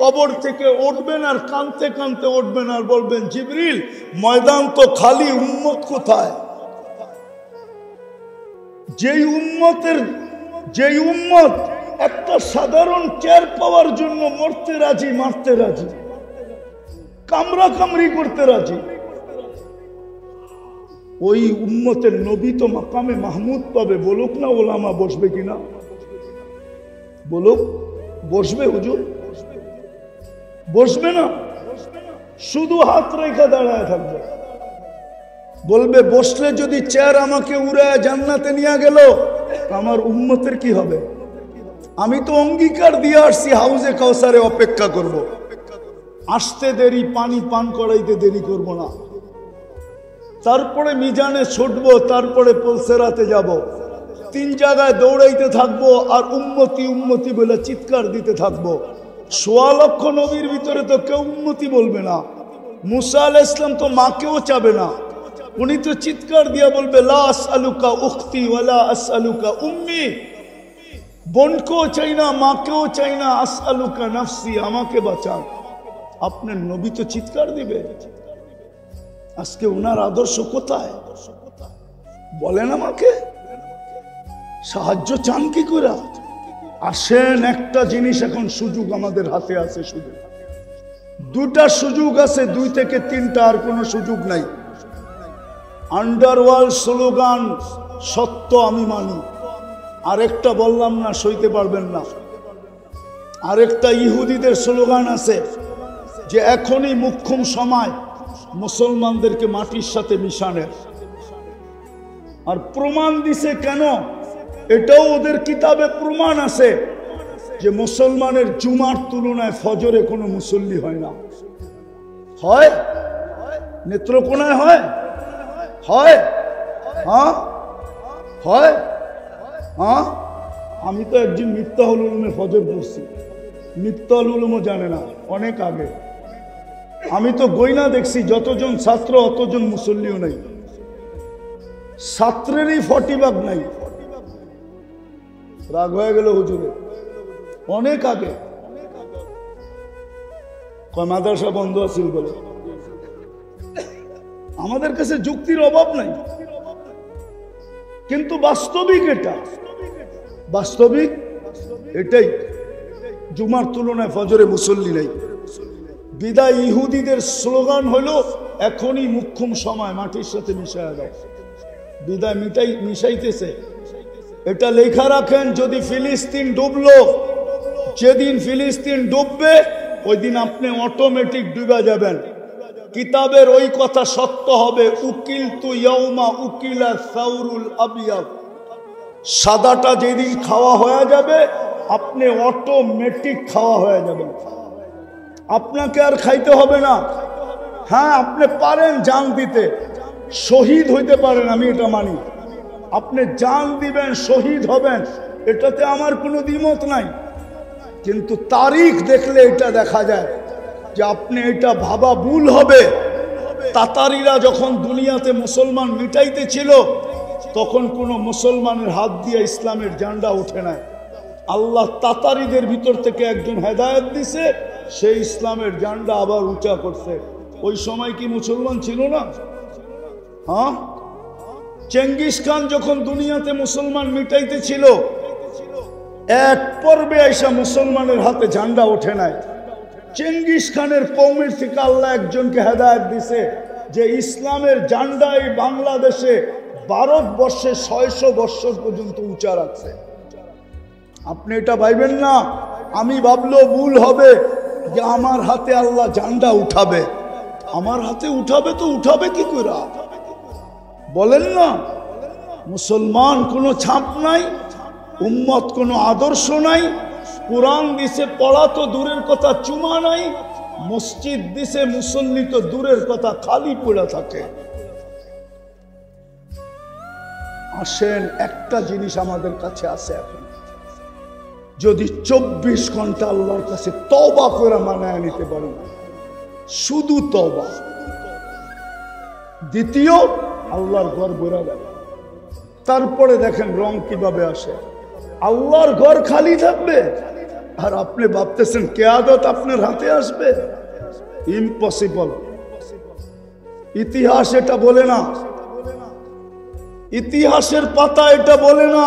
কবর থেকে উঠবেন আর কাঁদতে কাঁদতে উঠবেন আর বলবেন, জিবরিল ময়দান তো খালি, উম্মত কোথায়? যেই উম্মত একটা সাধারণ চেয়ার পাওয়ার জন্য মরতে রাজি, মারতে রাজি, কামরা কামড়ি করতে রাজি, ওই উম্মতের নবী তো মাকামে মাহমুদ পাবে। বলুক না ওলামা, বসবে কিনা? বলুক, বসবে হুজুর? বসবে না, শুধু হাত রেখে দাঁড়ায় থাকবে। বলবে বসলে যদি চেয়ার আমাকে উড়ায় জান্নাতে নিয়ে গেল, আমার উম্মতের কি হবে? আমি তো অঙ্গীকার দিয়ে আসছি হাউজে কাউসারে অপেক্ষা করব, আসতে দেরি, পানি পান করাইতে দেরি করব না। তারপরে মিজানে ছুটবো, তারপরে পুলসেরাতে যাব, 3 জায়গায় দৌড়াইতে থাকবো আর উম্মতি উম্মতি বলে চিৎকার দিতে থাকবো। 1.25 লক্ষ নবীর ভিতরে তো কেউ উম্মতি বলবে না। মুসা আলাইহিস সালাম তো মাকেও চাবে না, উনি তো চিৎকার দিয়ে বলবে, লা আসআলুকা উখতি ওয়ালা আসআলুকা উম্মি। বোনকেও চাই না, মাকেও চাই না, আসআলুকা নাফসি, আমাকে বাঁচান। আপনার নবী তো চিৎকার দিবে। আজকে ওনার আদর্শ কোথায় বলেন আমাকে? সাহায্য চান কি করে? আসেন, একটা জিনিস এখন সুযোগ আমাদের হাতে আছে, শুধু 2টা সুযোগ আছে, 2 থেকে 3টা, আর কোনো সুযোগ নাই। আন্ডারওয়ার্ল্ড স্লোগান সত্য আমি মানি, আরেকটা বললাম না, সইতে পারবেন না। আরেকটা ইহুদিদের স্লোগান আছে যে এখনই মুখ্যম সময় মুসলমানদেরকে মাটির সাথে মিশানের। আর প্রমাণ দিছে কেন? এটাও ওদের কিতাবে প্রমাণ আছে যে মুসলমানের জুমার তুলনায় ফজরে কোনো মুসল্লি হয় না। হয়? নেত্রকোনায় হয়? হয়? হ্যাঁ হয়। হ্যাঁ, আমি তো একজন মিফতাহুল উলুমে ফজর পড়ছি। মিফতাহুল উলুমও জানে না, অনেক আগে। আমি তো গয়না দেখছি, যতজন ছাত্র অতজন মুসল্লিও নাই, ছাত্রেরই 40 ভাগ নাই। রাগ হয়ে গেল হুজুরে, অনেক আগে। কয় মাদ্রাসা বন্ধ আছিল বলে। আমাদের কাছে যুক্তির অভাব নাই, কিন্তু বাস্তবিক এটা, বাস্তবিক এটাই। জুমার তুলনায় ফজরে মুসল্লি নাই। বিদায় ইহুদিদের স্লোগান হলো এখনই মুখ্যম সময় মাটির সাথে মিশায়া দাও। বিদায় মিশাইতেছে। এটা লেখা রাখেন, যদি ফিলিস্তিন ডুবলো, যেদিন ফিলিস্তিন ডুববে ওই দিন আপনি অটোমেটিক ডুবে যাবেন। কিতাবের ওই কথা সত্য হবে, উকিলতু ইয়াউমা উকিলা সাউরুল আবিয়াদ। সাদাটা যেদিন খাওয়া হয়ে যাবে, আপনি অটোমেটিক খাওয়া হয়ে যাবেন, আপনাকে আর খাইতে হবে না। হ্যাঁ, আপনি পারেন জান দিতে, শহীদ হইতে পারেন, আমি এটা মানি। আপনি জান দিবেন, শহীদ হবেন, এটাতে আমার কোনো দ্বিমত নাই। কিন্তু তারিখ দেখলে এটা দেখা যায় যে আপনি এটা ভাবা ভুল হবে। তাতারিরা যখন দুনিয়াতে মুসলমান মিটাইতে ছিল, তখন কোনো মুসলমানের হাত দিয়ে ইসলামের ঝান্ডা ওঠে না। আল্লাহ তাতারিদের ভিতর থেকে একজন হেদায়েত দিছে, সেই ইসলামের ঝান্ডা আবার উঁচা করছে। ওই সময় কি মুসলমান ছিল না? হ্যাঁ, চেঙ্গিস খান যখন দুনিয়াতে মুসলমান মিটাইতে ছিল, এক পর্বে আইসা মুসলমানের হাতে ঝান্ডা ওঠে নাই। চেঙ্গিস খানের কওমের থেকে আল্লাহ একজনকে হেদায়েত দিছে যে ইসলামের ঝান্ডা এই বাংলাদেশে ভারতবর্ষে 600 বছর পর্যন্ত উঁচা রাখছে। আপনি এটা ভাইবেন না আমি ভাবলেও ভুল হবে যে আমার হাতে আল্লাহ ঝান্ডা উঠাবে। আমার হাতে উঠাবে তো উঠাবে কি করে বলেন না? মুসলমান কোনো ছাপ নাই, উম্মত কোনো আদর্শ নাই, কোরআন দিছে পড়া তো দূরের কথা, চুমা নাই, মসজিদ দিছে মুসল্লি তো দূরের কথা, খালি পড়ে থাকে। আসেন, একটা জিনিস আমাদের কাছে আছে এখন, যদি 24 ঘন্টা আল্লাহর কাছে তওবা করে মানায় নিতে পারেন, শুধু তওবা। দ্বিতীয়, আল্লাহর ঘর ভরে গেল। তারপরে দেখেন রং কিভাবে আসে। আল্লাহর ঘর খালি থাকবে, আর আপনি ভাবতেছেন কিয়ামত আপনার হাতে আসবে। ইম্পসিবল। ইতিহাস এটা বলে না, ইতিহাসের পাতা এটা বলে না,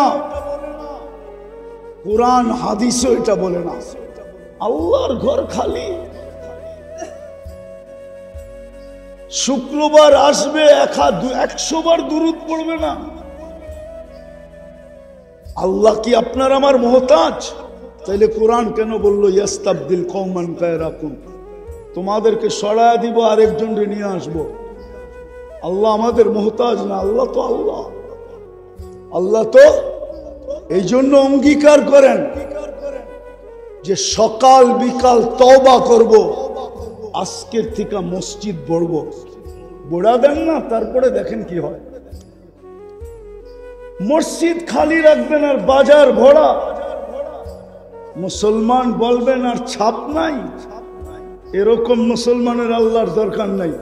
কুরআন হাদিসও এটা বলে না। আল্লাহর ঘর খালি। শুক্রবার আসবে 100 বার দুরূদ পড়বে না। আল্লাহ কি আপনার আমার মুহতাজ? তাইলে কোরআন কেন বললো ইয়াস্তাবদিল কওমান গায়রাকুম, তোমাদেরকে সরায়া দিব আরেকজন রে নিয়ে আসবো। আল্লাহ আমাদের মুহতাজ না, আল্লাহ তো আল্লাহ। আল্লাহ তো এই জন্য অঙ্গীকার করেন যে সকাল বিকাল তওবা করব, আজকের থেকে মসজিদ বড়ব। বোড়া দেন না, তারপরে দেখেন কি হয়। মসজিদ খালি রাখবেন আর বাজার ভরা। মুসলমান বলবেন আর ছাপ নাই। এরকম মুসলমানের আল্লাহর দরকার নাই।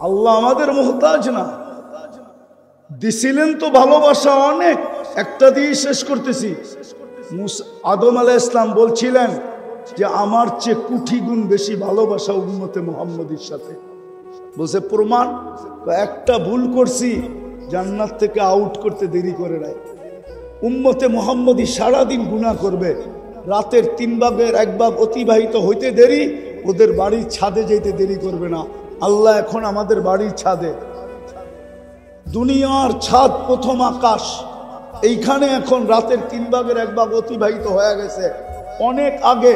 আল্লাহ আমাদের মুহতাজ না। দিছিলেন তো ভালোবাসা অনেক, একটা দিয়ে শেষ করতেছি। আদম আলাইহিস সালাম বলছিলেন যে আমার চেয়ে কোটি গুণ বেশি ভালোবাসা উম্মতে মুহাম্মদীর সাথে। বলছে প্রমাণ, একটা ভুল করছি জান্নাত থেকে আউট করতে দেরি করে নাই। উম্মতে মুহাম্মদী সারাদিন গুনাহ করবে, রাতের 3 ভাগের 1 ভাগ অতিবাহিত হইতে দেরি, ওদের বাড়ির ছাদে যেতে দেরি করবে না। আল্লাহ এখন আমাদের বাড়ির ছাদে। দুনিয়ার ছাদ প্রথম আকাশ, এইখানে এখন রাতের 3 ভাগের 1 ভাগ অতিবাহিত হয়ে গেছে। অনেক আগে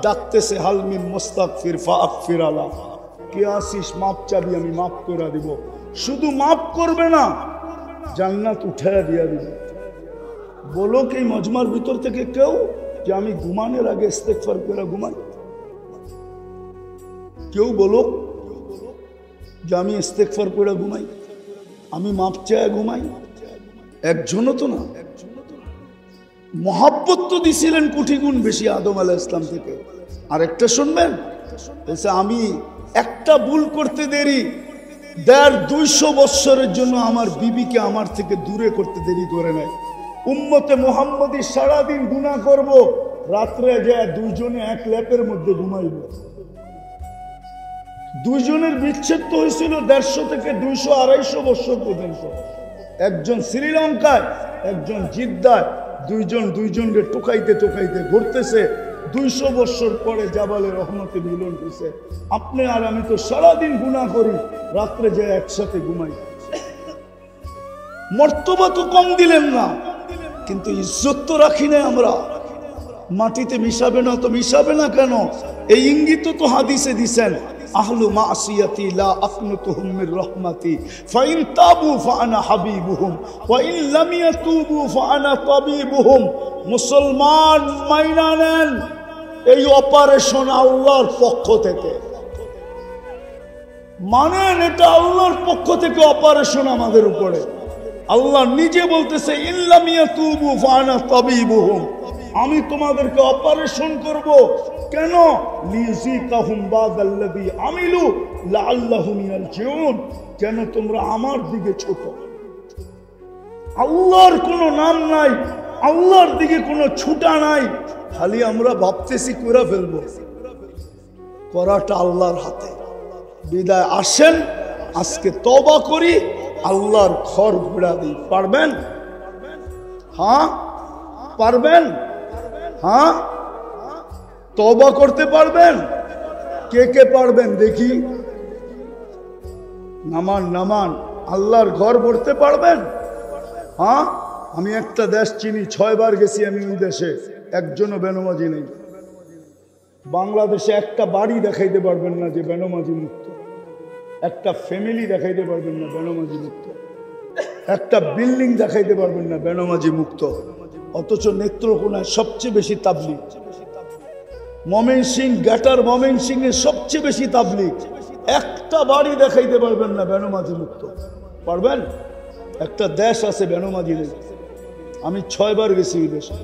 ডাকতেছে হালমিন মুস্তাগফির ফাগফির আলা, কে আসিস মাপ চাবি, আমি মাফ করে দিব। শুধু মাফ করবে না, জান্নাত উঠায়া দিয়া দিবে। বলো কি মজমার ভিতর থেকে কেউ যে আমি ঘুমানোর আগে ইস্তেগফার করে ঘুমাই? কেউ বলো যে আমি ইস্তেগফার করে ঘুমাই, আমি মাপ চায় ঘুমাই? একজনও তো না। মহাব্বত তো দিছিলেন কোটি গুণ বেশি আদম আলাইহিস সালাম থেকে। আর একটা শুনবেন, আমি একটা ভুল করতে দেরি, 250 বৎসরের জন্য আমার বিবিকে আমার থেকে দূরে করতে দেরি করে নাই। উম্মতে মুহাম্মদী সারাদিন গুনাহ করব, রাত্রে যায় দুইজনে এক ল্যাপের মধ্যে ঘুমাইব। দুইজনের বিচ্ছেদ তো হয়েছিল 150 থেকে 200-250 বৎসর পর্যন্ত। একজন শ্রীলঙ্কায়, একজন জিদ্দায়, দুইজনকে টোকাইতে টোকাইতে ঘুরতেছে। 200 বৎসর পরে জাবালে রহমতে মিলন হয়েছে। আপনি আর আমি তো সারাদিন গুনাহ করি, রাত্রে যায় একসাথে ঘুমাই। মর্তবা তো কম দিলেন না, কিন্তু ইজ্জত তো রাখি না আমরা। মাটিতে মিশাবে না তো মিশাবে না কেন? এই ইঙ্গিত তো হাদিসে দিছেন, আহলু মাসিয়াতি লা আকনুতুহুম মির রাহমাতি ফাইন তাবু ফাআনা হাবিবুহুম ওয়া ইন লাম ইয়াতুবু ফাআনা তাবিবুহুম। মুসলমান মাইনা নেন, এই অপারেশন আল্লাহর পক্ষ থেকে। মানেন এটা আল্লাহর পক্ষ থেকে অপারেশন আমাদের উপরে। আল্লাহ নিজে বলতেছে ইন লাম ইয়াতুবু ফাআনা তাবিবুহুম, আমি তোমাদেরকে অপারেশন করব। কেন? লিযিকাহুম বাদাল্লাযী আমিলু লাআল্লাহুম ইয়ারজিউন, কেন তোমরা আমার দিকে ছোট। আল্লাহর কোনো নাম নাই, আল্লাহর দিকে কোনো ছুটা নাই, খালি আমরা ভাবতেছি করে ফেলবো। করাটা আল্লাহর হাতে। বিদায় আসেন, আজকে তওবা করি, আল্লাহর ঘর ঘুরা দিই। পারবেন? হ্যাঁ পারবেন? হ্যাঁ তওবা করতে পারবেন? কে কে পারবেন দেখি? নামান। আল্লাহর ঘর ভরতে পারবেন? হ্যাঁ। আমি একটা দেশ চিনি, 6 বার গেছি আমি ওই দেশে, একজনও বেনমাজি নেই। বাংলাদেশে একটা বাড়ি দেখাইতে পারবেন না যে বেনমাজি মুক্ত, একটা ফ্যামিলি দেখাইতে পারবেন না বেনমাজি মুক্ত, একটা বিল্ডিং দেখাইতে পারবেন না বেনমাজি মুক্ত। অথচ নেত্রকোনায় সবচেয়ে বেশি তাবলীগ, ময়মনসিংহ গ্রেটার ময়মনসিংহে সবচেয়ে বেশি তাবলীগ। একটা বাড়ি দেখাইতে পারবেন না বেনমাজি মুক্ত। পারবেন? একটা দেশ আছে বেনমাজি নেই। আমি 6 বার গেছি ওই দেশে,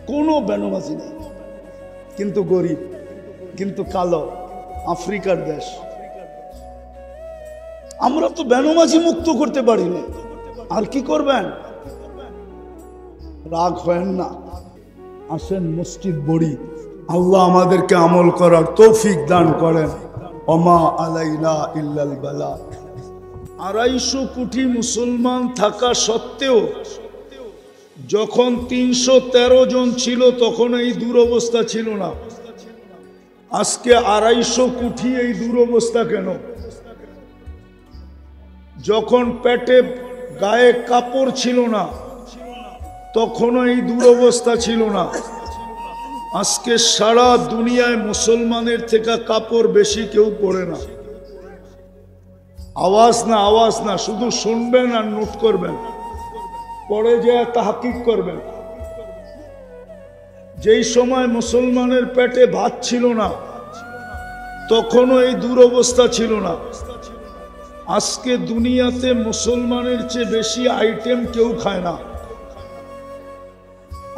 কোনো বেনমাজি নেই, কিন্তু গরিব, কিন্তু কালো, আফ্রিকার দেশ। আমরা তো বেনমাজি মুক্ত করতে পারি না। আর কি করবেন? রাগ হয় না, আসেন মসজিদ বড়ি। আল্লাহ আমাদেরকে আমল করার তৌফিক দান করেন। ওমা আলাইনা ইল্লাল বালাগ। 250 কোটি মুসলমান থাকা সত্ত্বেও যখন 313 জন ছিল তখন এই দুরবস্থা ছিল না। আজকে 250 কোটি, এই দুরবস্থা কেন? যখন পেটে গায়ে কাপড় ছিল না তখনও এই দুরবস্থা ছিল না। আজকে সারা দুনিয়ায় মুসলমানের থেকে কাপড় বেশি কেউ পরে না। আওয়াজ না, শুধু শুনবেন আর নোট করবেন, পরে যে তাহকিক করবেন। যেই সময় মুসলমানের পেটে ভাত ছিল না তখনও এই দুরবস্থা ছিল না। আজকে দুনিয়াতে মুসলমানের চেয়ে বেশি আইটেম কেউ খায় না।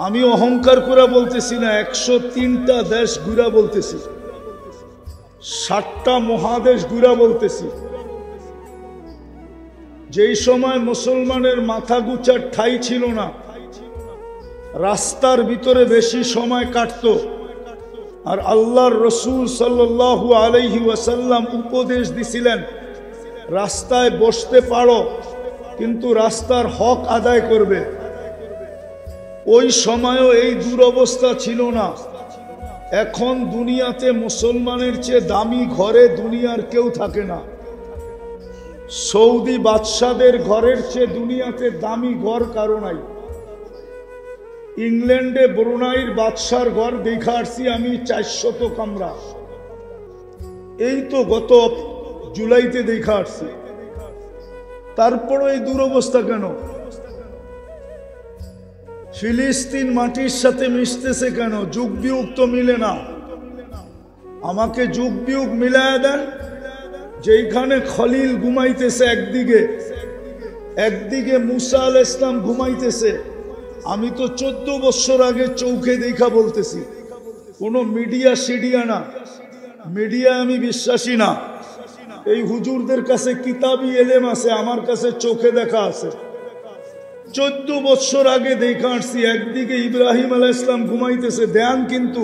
আমি অহংকার করে বলতেছি না, 103টা দেশ ঘুরা বলতেছি, 7টা মহাদেশ ঘুরা বলতেছি। যেই সময় মুসলমানের মাথা গুচার ঠাঁই ছিল না, রাস্তার ভিতরে বেশি সময় কাটত। আর আল্লাহর রসুল সাল্লাল্লাহু আলাইহি ওয়াসাল্লাম উপদেশ দিছিলেন, রাস্তায় বসতে পারো কিন্তু রাস্তার হক আদায় করবে। ওই সময়ও এই দুরবস্থা ছিল না। এখন দুনিয়াতে মুসলমানের চেয়ে দামি ঘরে দুনিয়ার কেউ থাকে না। সৌদি বাদশাদের ঘরের চেয়ে দুনিয়াতে দামি ঘর কারো নাই। ইংল্যান্ডে ব্রুনাইর বাদশার ঘর দেখা আসছি আমি, 400 কামরা। এই তো গত জুলাইতে দেখা আসছি। তারপরও এই দুরবস্থা কেন? ফিলিস্তিন মাটির সাথে মিশতেছে কেন? যুগ বিয়োগ তো মিলে না। আমাকে যুগ বিয়োগ মিলায় দেন। যেইখানে খলিল ঘুমাইতেছে একদিকে মুসা আলাইহিস সালাম ঘুমাইতেছে। আমি তো 14 বছর আগে চৌখে দেখা বলতেছি, কোনো মিডিয়া না। মিডিয়া আমি বিশ্বাসী না। এই হুজুরদের কাছে কিতাবি এলেম আছে, আমার কাছে চোখে দেখা আছে। 14 বছর আগে দেখা আসছি। একদিকে ইব্রাহিম আলাইহিস সালাম ঘুমাইতেছে ধ্যান, কিন্তু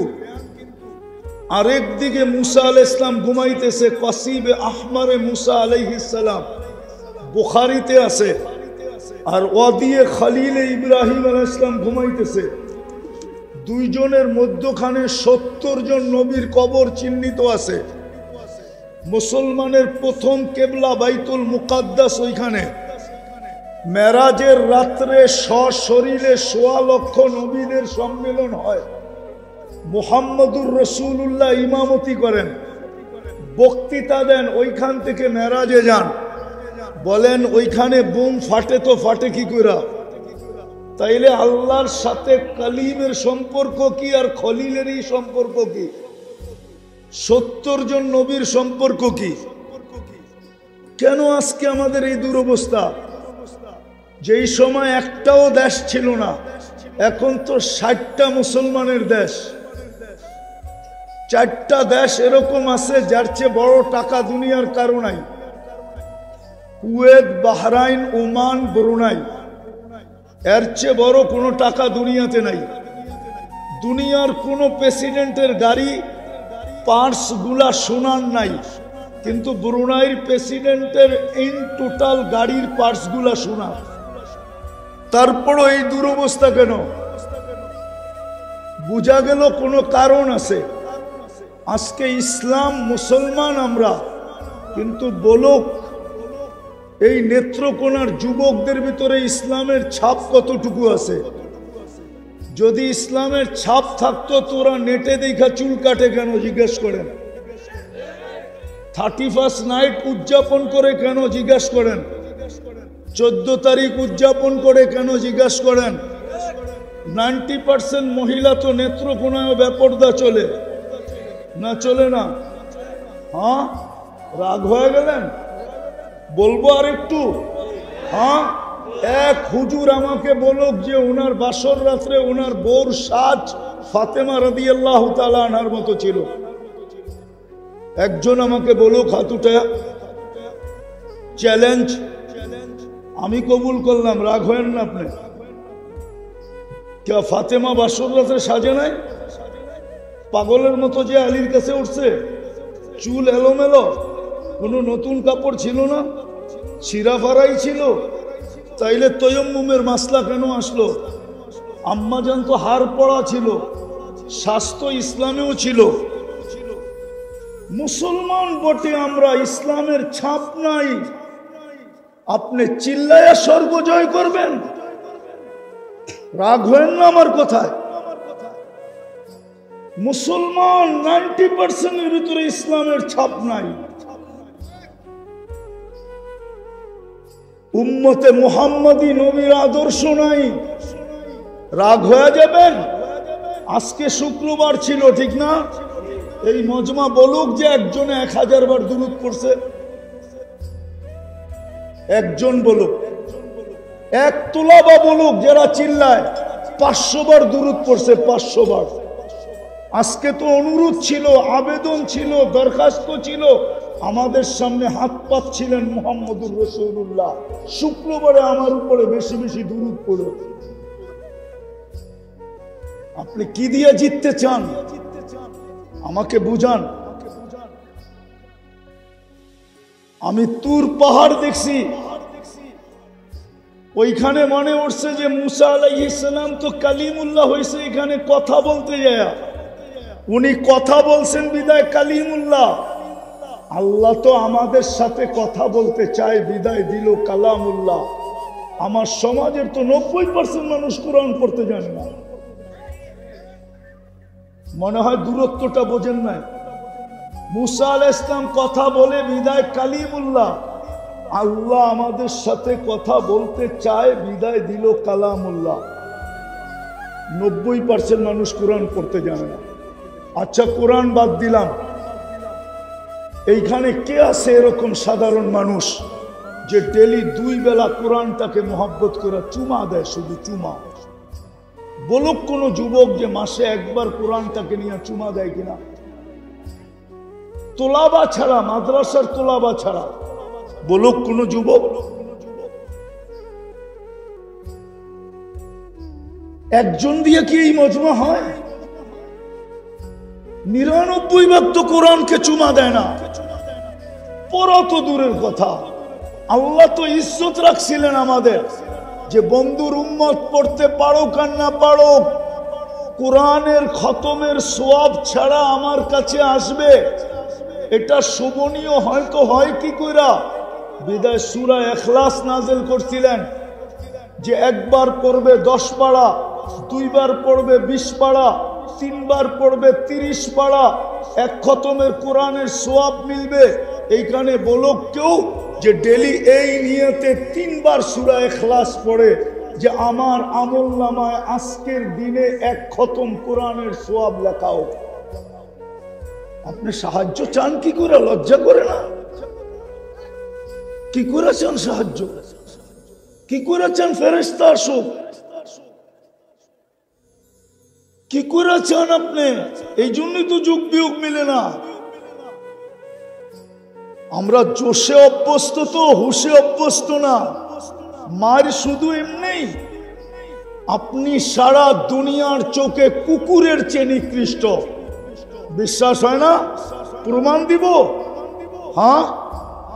আরেকদিকে মুসা আলাইহিস সালাম ঘুমাইতেছে। কসিবে আহমারে মুসা আলাইহিস সালাম বুখারীতে আছে। আর ওয়াদিয়ে খলিলে ইব্রাহিম আলাইহিস সালাম ঘুমাইতেছে। দুইজনের মধ্যখানে 70 জন নবীর কবর চিহ্নিত আছে। মুসলমানের প্রথম কেবলা বাইতুল মুকাদ্দাস ওইখানে। মেরাজের রাত্রে সশরীরে 1.25 লক্ষ নবীদের সম্মেলন হয়। মুহাম্মদুর রাসূলুল্লাহ ইমামতি করেন, বক্তৃতা দেন। ওইখান থেকে মেরাজে যান। বলেন ওইখানে বুম ফাটে তো ফাটে কি করে? তাইলে আল্লাহর সাথে কালিমের সম্পর্ক কি আর খলিলেরই সম্পর্ক কি? 70 জন নবীর সম্পর্ক কি? কেন আজকে আমাদের এই দুরবস্থা? যেই সময় একটাও দেশ ছিল না, এখন তো 60টা মুসলমানের দেশ। 4টা দেশ এরকম আছে যার চেয়ে বড় টাকা দুনিয়ার কারো নাই। কুয়েত, বাহরাইন, ওমান, ব্রুনাই, এর চেয়ে বড় কোনো টাকা দুনিয়াতে নাই। দুনিয়ার কোনো প্রেসিডেন্টের গাড়ি পার্টস গুলা সোনার নাই, কিন্তু ব্রুনাইয়ের প্রেসিডেন্টের ইন টোটাল গাড়ির পার্টস গুলা সোনার। তারপরও এই দুরবস্থা কেন? বুঝা গেল কোনো কারণ আছে। আজকে ইসলাম, মুসলমান আমরা, কিন্তু বলক এই নেত্রকোনার যুবকদের ভিতরে ইসলামের ছাপ কতটুকু আছে? যদি ইসলামের ছাপ থাকতো তোরা নেটে দেখা চুল কাটে কেন জিজ্ঞেস করেন? 31st নাইট উদযাপন করে কেন জিজ্ঞেস করেন? 14 তারিখ উদযাপন করে কেন জিজ্ঞেস করেন? 90% মহিলা তো নেত্রকোনায় বেপরদা চলে না, চলে না? হ্যাঁ, রাগ হয়ে গেলেন? বলবো আর একটু? হ্যাঁ, এক হুজুর আমাকে বলুক যে ওনার বাসর রাত্রে ওনার বউর সাজ ফাতেমা রাদিয়াল্লাহু তাআলা আনহার মতো ছিল। একজন আমাকে বলুক, হাতুটা চ্যালেঞ্জ। আমি কবুল করলাম, রাগ হয়েন না আপনি। কে ফাতেমা বাসর রাতে সাজে নাই? পাগলের মতো যে আলীর কাছে উঠছে, চুল এলোমেলো, কোনো নতুন কাপড় ছিল না, ছিঁড়া ফারাই ছিল, তাইলে তয়ম্মুমের মাসলা কেন আসলো? আম্মাজান তো হার পড়া ছিল, স্বাস্থ্য ইসলামেও ছিল। মুসলমান বটে আমরা, ইসলামের ছাপ নাই। আপনি চিল্লায়া স্বর্গ জয় করবেন? রাগ হয়েন না আমার কথায়। মুসলমান 90% ভিতরে ইসলামের ছাপ নাই। উম্মতে মুহাম্মাদি নবীর আদর্শ নাই। রাগ হয়ে যাবেন? আজকে শুক্রবার ছিল, ঠিক না? এই মজমা বলুক যে একজনে 1000 বার দুরূদ পড়ছে। একজন বলুক, এক তোলাবা বলুক যারা চিল্লায় 500 বার দুরূদ পড়ছে, 500 বার। আজকে তো অনুরোধ ছিল, আবেদন ছিল, দরখাস্ত ছিল, আমাদের সামনে হাত পাচ্ছিলেন মুহাম্মদুর রাসূলুল্লাহ, শুক্রবারে আমার উপরে বেশি বেশি দুরূদ পড়ো। আপনি কি দিয়ে জিততে চান আমাকে বুঝান। আমি তুর পাহাড় দেখছি, ওইখানে মনে উঠছে যে মুসা আলাইহিস সালাম তো কালিমুল্লাহ হয়েছে, এখানে কথা বলতে যায় উনি কথা বলছেন বিদায় কালিমুল্লাহ। আল্লাহ তো আমাদের সাথে কথা বলতে চায় বিদায় দিল কালামুল্লাহ। আমার সমাজের তো 90% মানুষ কোরআন পড়তে জানে না। মনে হয় দূরত্বটা বোঝেন নাই। মুসা আলাইহিস সালাম কথা বলে বিদায় কালিমুল্লাহ, আল্লাহ আমাদের সাথে কথা বলতে চায় বিদায় দিল কালামুল্লাহ। 90% মানুষ কোরআন পড়তে জানে না। আচ্ছা কোরআন বাদ দিলাম, এইখানে কে আছে এরকম সাধারণ মানুষ যে ডেলি 2 বেলা কোরআনটাকে মহব্বত করে চুমা দেয়? শুধু চুমা। বলুক কোন যুবক যে মাসে একবার কোরআনটাকে নিয়ে চুমা দেয় কিনা? তোলাবা ছাড়া, মাদ্রাসার তোলাবা ছাড়া বলুক কোন যুবক। একজন দিয়ে কি এই মজমা হয়? 99 তো কোরআনকে চুমা দেয় না। পড়া তো দূরের কথা, আল্লাহ তো ইজ্জত রাখছিলেন আমাদের যে বন্ধুর উম্মত পড়তে পারো আর না পারো, কোরআনের খতমের সওয়াব ছাড়া আমার কাছে আসবে, এটা শোভনীয় হয়তো হয় কি কইরা? বিদায় সূরা ইখলাস নাযিল করছিলেন যে একবার পড়বে 10 পারা, 2 বার পড়বে 20 পারা, 3 বার পড়বে 30 পারা, এক খতমের কোরআনের সওয়াব মিলবে। এইখানে বলুক কেউ যে ডেলি এই নিয়তে 3 বার সূরা ইখলাস পড়ে যে আমার আমলনামায় আজকের দিনে 1 খতম কোরআনের সওয়াব লেখাও। আপনি সাহায্য চান কি করে? লজ্জা করে না? কি করে চান সাহায্য? কি করে চান ফেরেশতা আসুক? কি করে চান আপনি? এই জন্যই তো যুগ বিয়োগ মিলে না। আমরা জোশে অভ্যস্ত, তো হুশে অভ্যস্ত না। মার শুধু এমনি, আপনি সারা দুনিয়ার চোখে কুকুরের চেয়ে নিকৃষ্ট। বিশ্বাস হয় না? প্রমাণ দিব? হ্যাঁ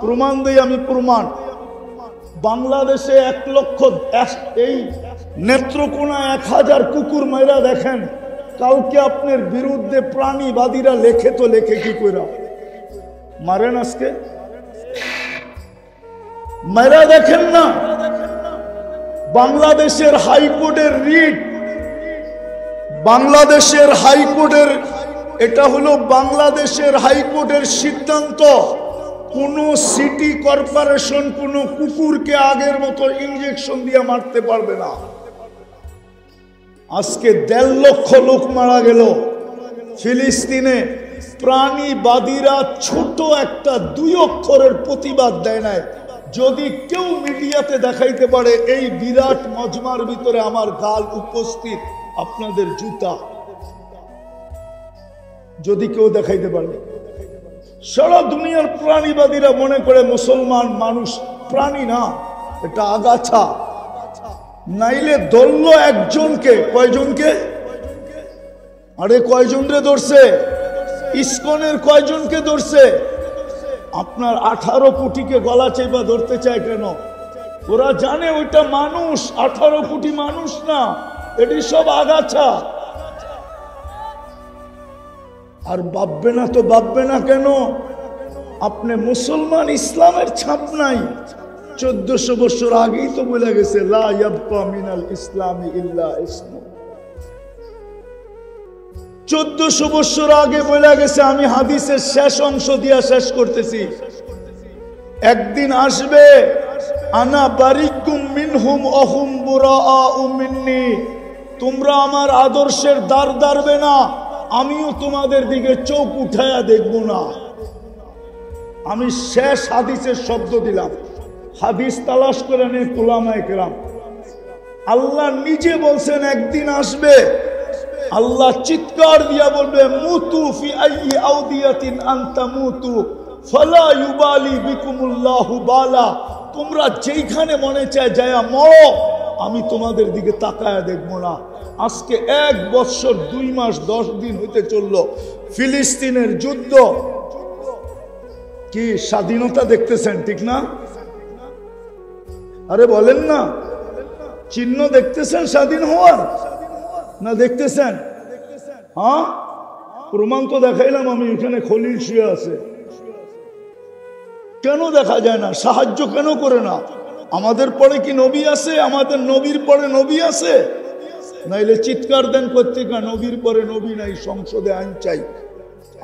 প্রমাণ দেই আমি। প্রমাণ বাংলাদেশে 1 লক্ষ, এই নেত্রকোনা 1000 কুকুর মাইরা দেখেন। কাউকে আপনার বিরুদ্ধে প্রাণীবাদীরা লেখে তো লেখে কি কইরা মারেন? আজকে মাইরা দেখেন না? বাংলাদেশের হাইকোর্টের রিট, বাংলাদেশের হাইকোর্টের, এটা হলো বাংলাদেশের হাইকোর্টের সিদ্ধান্ত, কোন সিটি কর্পোরেশন কোন কুকুরকে আগের মতো ইনজেকশন দিয়ে মারতে পারবে না। আজকে 1.5 লক্ষ লোক মারা গেল ফিলিস্তিনে। প্রাণীবাদীরা ছোট একটা 2 অক্ষরের প্রতিবাদ দেয় নাই। যদি কেউ মিডিয়াতে দেখাইতে পারে এই বিরাট মজমার ভিতরে আমার গাল উপস্থিত, আপনাদের জুতা, যদি কেউ দেখাইতে পারে। সারা দুনিয়ার প্রাণীবাদীরা মনে করে মুসলমান মানুষ প্রাণী না, এটা আগাছা। নাইলে ধরল একজনকে, কয়জনকে? আরে কয়জন রে ধরছে? ইসকনের কয়জনকে ধরছে? আপনার 18 কোটিকে গলা চেপা ধরতে চায় কেন? ওরা জানে ওইটা মানুষ, 18 কোটি মানুষ না, এটি সব আগাছা। আর ভাববে না তো ভাববে না কেন? আপনি মুসলমান, ইসলামের ছাপ নাই। 1400 বছর আগেই তো বলে গেছে, লা ইয়াবকা মিনাল ইসলামি ইল্লা ইসমু। 1400 বছর আগে বলে গেছে। আমি হাদিসের শেষ অংশ দিয়া শেষ করতেছি। একদিন আসবে, আনা বারিকুম মিনহুম অহুম বুরাআউ মিন্নি, তোমরা আমার আদর্শের দ্বার দাঁড়বে না, আমিও তোমাদের দিকে চোখ উঠায়া দেখব না। আমি শেষ হাদিসের শব্দ দিলাম। হাদিস তালাশ করে নেই উলামায়ে কেরাম। আল্লাহ নিজে বলছেন একদিন আসবে, আল্লাহ চিৎকার দিয়া বলবে, মুতু ফি আইয়ি আউদিয়াতিন আনতা মুতু ফালা ইউবালি বিকুমুল্লাহু বালা, তোমরা যেইখানে মনে চায় যায়া মরো, আমি তোমাদের দিকে তাকায়া দেখবো না। আজকে 1 বছর 2 মাস 10 দিন হইতে চলল ফিলিস্তিনের যুদ্ধ। কি স্বাধীনতা দেখতেছেন, ঠিক না? আরে বলেন না, চিহ্ন দেখতেছেন স্বাধীন হওয়ার না দেখতেছেন? হ্যাঁ, প্রমাণ তো দেখাইলাম আমি। এখানে খলিল শুয়ে আছে, কেন দেখা যায় না? সাহায্য কেন করে না? আমাদের পরে কি নবী আছে? আমাদের নবীর পরে নবী আছে? নাইলে চিৎকার দেন প্রত্যেকা, নবীর পরে নবী নাই, সংসদে আইন চাই।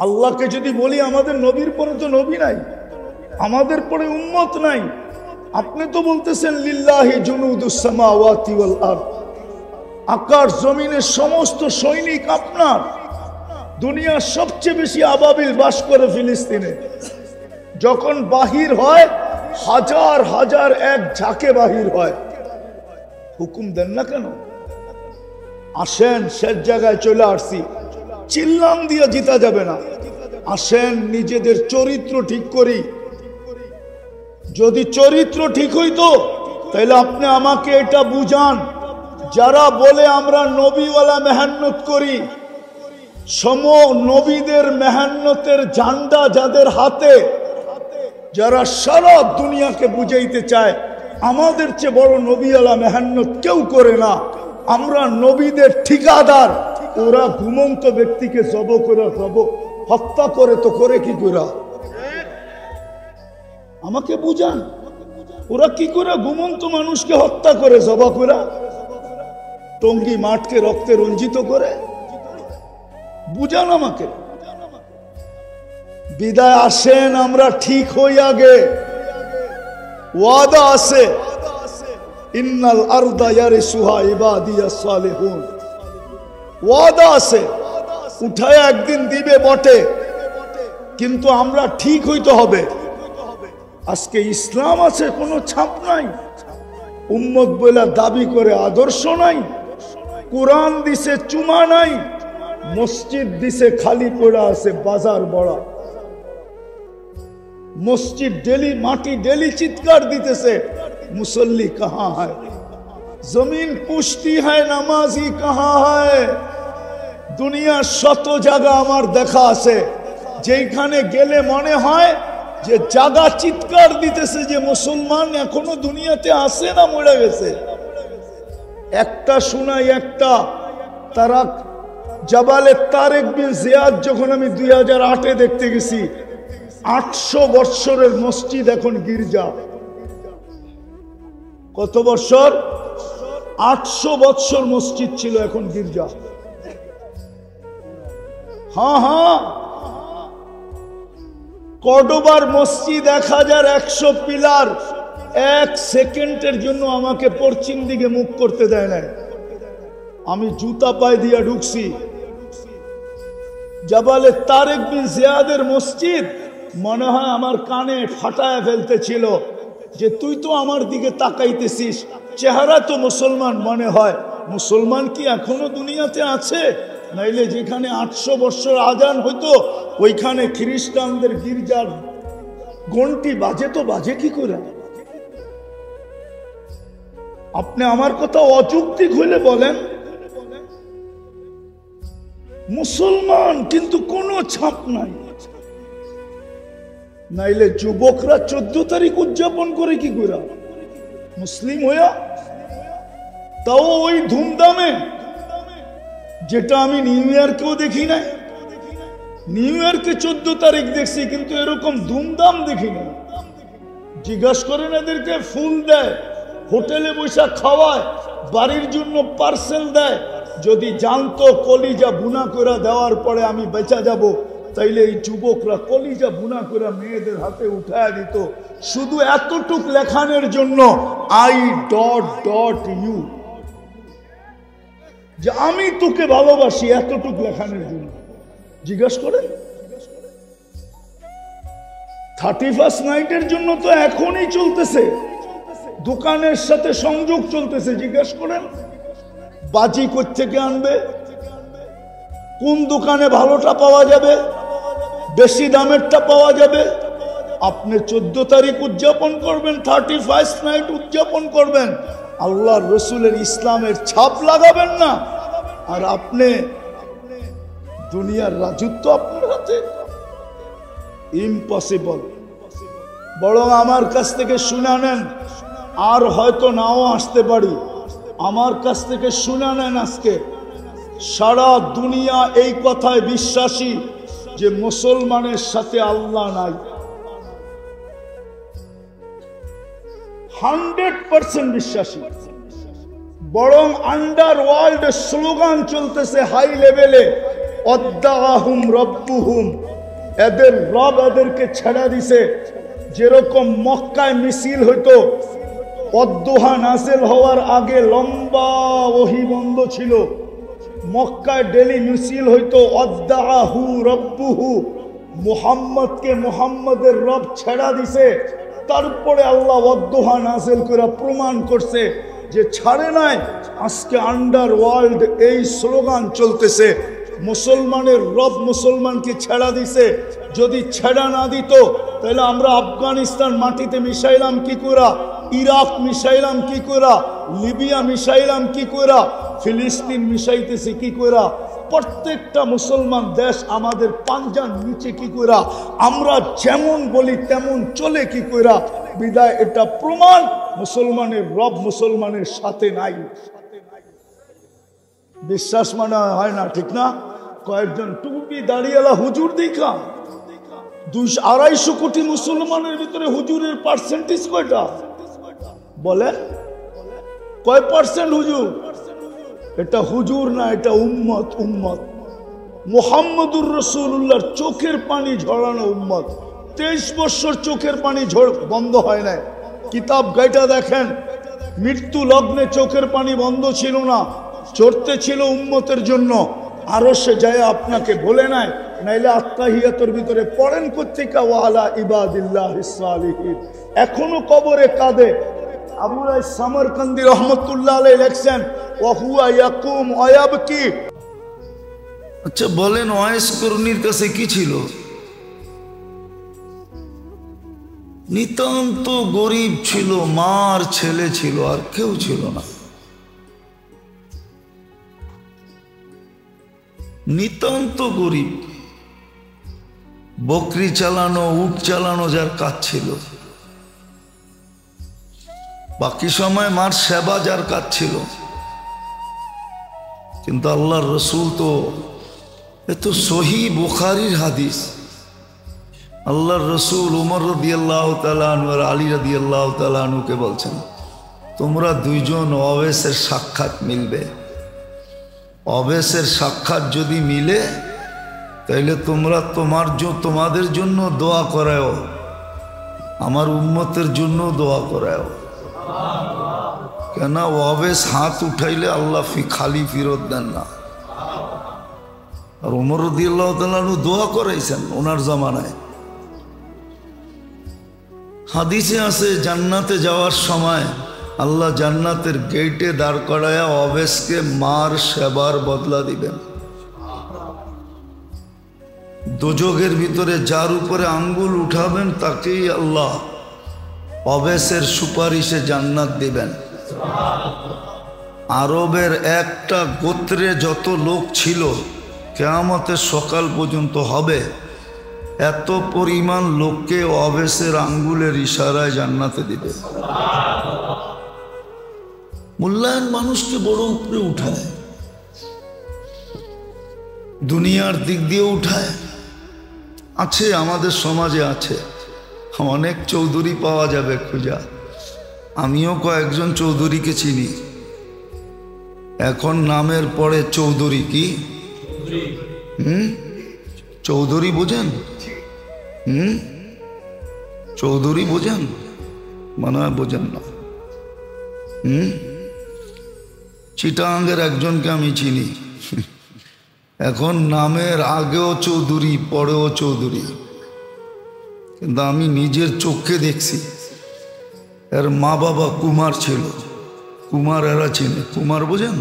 আল্লাহকে যদি বলি আমাদের নবীর পরে তো নবী নাই, আমাদের পরে উম্মত নাই। আপনি তো বলতেছেন লিল্লাহি জুনুদুস সামাওয়াতি ওয়াল আরদ, আকাশ জমিনের সমস্ত সৈনিক আপনার। দুনিয়ার সবচেয়ে বেশি আবাবিল বাস করে ফিলিস্তিনে। যখন বাহির হয়, হাজার হাজার এক ঝাঁকে বাহির হয়। হুকুম দেন না কেন? আসেন, শেষ জায়গায় চলে আসছি। চিল্লাম দিয়ে জিতা যাবে না। আসেন নিজেদের চরিত্র ঠিক করি। যদি চরিত্র ঠিক হইতো তাহলে আপনি আমাকে এটা বুঝান, যারা বলে আমরা নবীওয়ালা মেহান্নত করি, সম নবীদের মেহান্নতের ঝান্ডা যাদের হাতে, যারা সারা দুনিয়াকে বুঝাইতে চায় আমাদের চেয়ে বড় নবীওয়ালা মেহান্নত কেউ করে না, আমরা নবীদের ঠিকাদার। ওরা ঘুমন্ত ব্যক্তিকে জব করে হত্যা করে, তো করে কি করে? আমাকে বুঝান, ওরা কি করে ঘুমন্ত মানুষকে হত্যা করে, জবা করে, টঙ্গি মাঠকে রক্তে রঞ্জিত করে? বুঝান আমাকে। বিদায় আসেন, আমরা ঠিক হই আগে। ওয়াদা আছে, ইন্নাল আরদা ইয়ারিসুহা ইবাদিয়াস সালিহুন। ওয়াদা আছে, উঠায় একদিন দিবে বটে, কিন্তু আমরা ঠিক হইতে হবে। আজকে ইসলাম আছে, কোনো ছাপ নাই। উম্মত বলে দাবি করে আদর্শ নাই। কোরআন দিছে চুমা নাই, মসজিদ দিছে খালি পড়া আছে, বাজার বড়া। মসজিদ ডেলি মাটি ডেলি চিৎকার দিতেছে, মুসল্লি কাহা হয়? জমিন পুষ্টি হয়, নামাজি কাহা হয়? দুনিয়ার শত জায়গা আমার দেখা আছে, যেখানে গেলে মনে হয় যে জায়গা চিৎকার দিতেছে যে মুসলমান এখনো দুনিয়াতে আছে না মরে গেছে। একটা শোনাই, একটা তারা জাবালে তারেক বিন জিয়াদ, যখন আমি 2008-এ দেখতে গেছি, 800 বৎসরের মসজিদ এখন গির্জা। কত বৎসর? 800 বৎসর মসজিদ ছিল, এখন গির্জা। হ্যাঁ হ্যাঁ, কর্ডোবার মসজিদ 1100 পিলার, 1 সেকেন্ডের জন্য আমাকে পশ্চিম দিকে মুখ করতে দেয় না। আমি জুতা পায়ে দিয়ে ঢুকছি। জাবালে তারেক বিন জিয়াদের মসজিদ মনে হয় আমার কানে ফাটায় ফেলতেছিল যে তুই তো আমার দিকে তাকাইতেছিস, চেহারা তো মুসলমান মনে হয়। মুসলমান কি এখনো দুনিয়াতে আছে? নাইলে যেখানে 800 বছর আজান হইতো, ওইখানে খ্রিস্টানদের গির্জার ঘন্টি বাজে, তো বাজে কি করে? আপনি আমার কথা অযৌক্তিক হইলে বলেন। মুসলমান কিন্তু কোনো ছাপ নাই। নাইলে যুবকরা 14 তারিখ উদযাপন করে কি করে মুসলিম হইয়া, তাও ওই ধুমধামে, যেটা আমি নিউ ইয়র্কেও দেখি নাই। নিউ ইয়র্কে 14 তারিখ দেখছি, কিন্তু এরকম ধুমধাম দেখি না। জিজ্ঞাসা করেন এদেরকে, ফুল দেয়, হোটেলে বসে খাওয়ায়, বাড়ির জন্য পার্সেল দেয়। যদি জানতো কলিজা বুনা করে দেওয়ার পরে আমি বেঁচে যাব, তাইলে এই যুবকরা কলিজা বুনা করে মেয়েদের হাতে উঠায় দিত, শুধু এতটুক লেখানোর জন্য I.U, যে আমি তোকে ভালোবাসি, এতটুক লেখানোর জন্য। জিজ্ঞাসা করেন 31st নাইটের জন্য তো এখনই চলতেছে, দোকানের সাথে সংযোগ চলতেছে। জিজ্ঞাসা করেন বাজি কোত্থেকে আনবে, কোন দোকানে ভালোটা পাওয়া যাবে, বেশি দামেরটা পাওয়া যাবে। আপনি 14 তারিখ উদযাপন করবেন, 31st নাইট উদযাপন করবেন, আল্লাহর রসুলের ইসলামের ছাপ লাগাবেন না। আর আপনি দুনিয়ার রাজত্ব আপনার হাতে, ইম্পসিবল। বরং আমার কাছ থেকে শুনে নেন, আর হয়তো নাও আসতে পারি, আমার কাছ থেকে শুনে নেন। আজকে সারা দুনিয়া এই কথায় বিশ্বাসী যে মুসলমানের সাথে আল্লাহ নাই। 100% বিশ্বাসী। বরং আন্ডারওয়ার্ল্ড স্লোগান চলতেছে হাই লেভেলে, অদ্দাহুম রব্বুহুম, এদের রব এদেরকে ছেড়ে দিছে। যেরকম মক্কায় মিছিল হইতো, অদ্দোহা নাজিল হওয়ার আগে লম্বা ওহী বন্ধ ছিল, মক্কায় ডেলি মিছিল হইতো, অদ্দাহু রব্বুহু, মুহাম্মদকে মুহাম্মদের রব ছেড়া দিছে। তারপরে আল্লাহ অদ্দোহা নাজিল করে প্রমাণ করছে যে ছাড়ে নাই। আজকে আন্ডারওয়ার্ল্ড এই স্লোগান চলতেছে, মুসলমানের রব মুসলমানকে ছেড়া দিছে। যদি ছেড়া না দিত তাহলে আমরা আফগানিস্তান মাটিতে মিশাইলাম কি করে, ইরাক মিশাইলাম কি করে, লিবিয়া মিশাইলাম কি করে, ফিলিস্তিন মিশাইতেছি কি করে, প্রত্যেকটা মুসলমান দেশ আমাদের পাঞ্জার নিচে কি করে, আমরা যেমন বলি তেমন চলে কি করে। বিদায় এটা প্রমাণ মুসলমানের রব মুসলমানের সাথে নাই। বিশ্বাস মানে হয় না, ঠিক না? কয়েকজন টুপি দাঁড়িয়েলা হুজুর দেখা 200-250 কোটি মুসলমানের ভিতরে হুজুরের পার্সেন্টেজ কয়টা বলে? কয় পার্সেন্ট হুজুর? এটা হুজুর না, এটা উম্মত। উম্মত মুহাম্মদুর রাসূলুল্লাহর চোখের পানি ঝরানো উম্মত। 23 বছর চোখের পানি বন্ধ হয় না। কিতাব গাইটা দেখেন, মৃত্যু লগ্নে চোখের পানি বন্ধ ছিল না, চড়তে ছিল উম্মতের জন্য। আরো সে যায় আপনাকে বলে নাই, নাইলে আত্তাহিয়াতের ভিতরে পড়েন কোত্থেকে ওয়ালা ইবাদিল্লাহিস সালিহিন। এখনো কবরে কাঁদে। আবু সামরকান্দি রহমতুল্লাহ আলাইহি লেখছেন, ওয়া হুয়া ইয়াকুম ওয়া ইয়াবকি। আচ্ছা বলেন, ওয়াইস করুনির কাছে কি ছিল? নিতান্ত গরিব ছিল, মার ছেলে ছিল, আর কেউ ছিল না। নিতান্ত গরিব, বকরি চালানো, উট চালানো যার কাজ ছিল, বাকি সময় মার সেবা যার কাজ ছিল। কিন্তু আল্লাহর রসুল তো, এ তো সহি বুখারীর হাদিস। আল্লাহর রসুল উমর রাদিয়াল্লাহু তাআলা আনহু আর আলী রাদিয়াল্লাহু তাআলা আনহুকে বলছেন, তোমরা দুইজন অবেসের সাক্ষাৎ মিলবে। অবেসের সাক্ষাৎ যদি মিলে তাইলে তোমরা তোমাদের জন্য দোয়া করাও, আমার উম্মতের জন্য দোয়া করাও। কেন? অবেস হাত উঠাইলে আল্লাহ খালি ফিরত দেন না। আর উমর রাদিয়াল্লাহু তাআলা আনহু দোয়া করাইছেন ওনার জামানায়। হাদিসে আছে, জান্নাতে যাওয়ার সময় আল্লাহ জান্নাতের গেটে দাঁড় করায়া অবেসকে মার সেবার বদলা দিবেন। দোজখের ভিতরে যার উপরে আঙ্গুল উঠাবেন তাকেই আল্লাহ অবেসের সুপারিশে জান্নাত দিবেন। আরবের একটা গোত্রে যত লোক ছিল কিয়ামতের সকাল পর্যন্ত হবে, এত পরিমাণ লোককে অবেসের আঙ্গুলের ইশারায় জান্নাতে দিবে। মূল্যায়ন মানুষকে বড় উপরে উঠায়, দুনিয়ার দিক দিয়ে উঠায়। আছে আমাদের সমাজে আছে, অনেক চৌধুরী পাওয়া যাবে খুঁজা। আমিও কয়েকজন চৌধুরীকে চিনি। এখন নামের পরে চৌধুরী। কি চৌধুরী বোঝেন? চৌধুরী বোঝেন? মনে হয় বোঝেন না। চিটাঙ্গের একজনকে আমি চিনি, এখন নামের আগেও চৌধুরী পরেও চৌধুরী, কিন্তু আমি নিজের চোখে দেখছি এর মা বাবা কুমার ছিল। কুমার এরা চিনে, কুমার বোঝেন?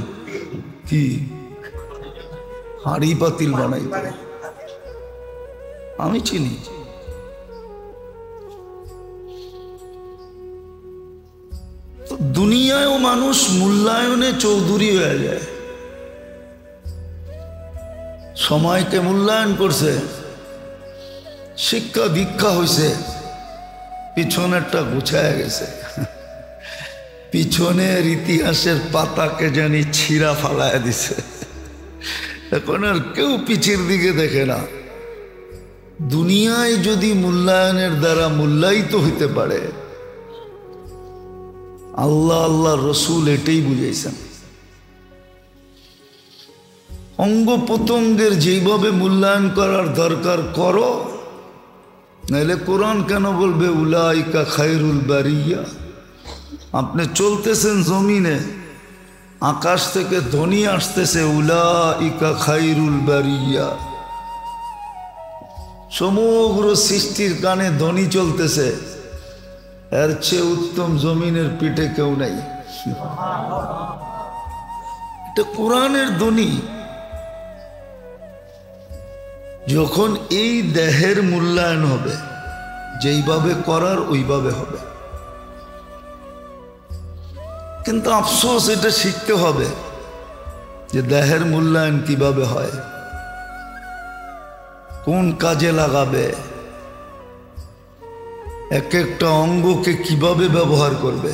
কি হাড়ি পাতিল বানাই, আমি চিনি। তো দুনিয়ায়ও মানুষ মূল্যায়নে চৌধুরী হয়ে যায়। সময়কে মূল্যায়ন করছে, শিক্ষা দীক্ষা হয়েছে, পিছনেরটা গুছায় গেছে, পিছনের ইতিহাসের পাতাকে জানি ছিঁড়া ফালায় দিছে। এখন আর কেউ পিছের দিকে দেখে না। দুনিয়ায় যদি মূল্যায়নের দ্বারা মূল্যায়িত হইতে পারে, আল্লাহ আল্লাহ রসুল এটাই বুঝাইছেন। অঙ্গ প্রত্যঙ্গের যেইভাবে মূল্যায়ন করার দরকার করো, নাইলে কোরআন কেন বলবে উলাইকা খায়রুল বারিয়া? আপনি চলতেছেন জমিনে, আকাশ থেকে ধ্বনি আসতেছে উলাইকা খায়রুল বারিয়া, সমগ্র সৃষ্টির কানে ধ্বনি চলতেছে, এর চেয়ে উত্তম জমিনের পিঠে কেউ নাই। এটা কোরআনের ধ্বনি। যখন এই দেহের মূল্যায়ন হবে, যেইভাবে করার ওইভাবে হবে, কিন্তু আফসোস এটা শিখতে হবে যে দেহের মূল্যায়ন কিভাবে হয়, কোন কাজে লাগাবে, এক একটা অঙ্গকে কিভাবে ব্যবহার করবে।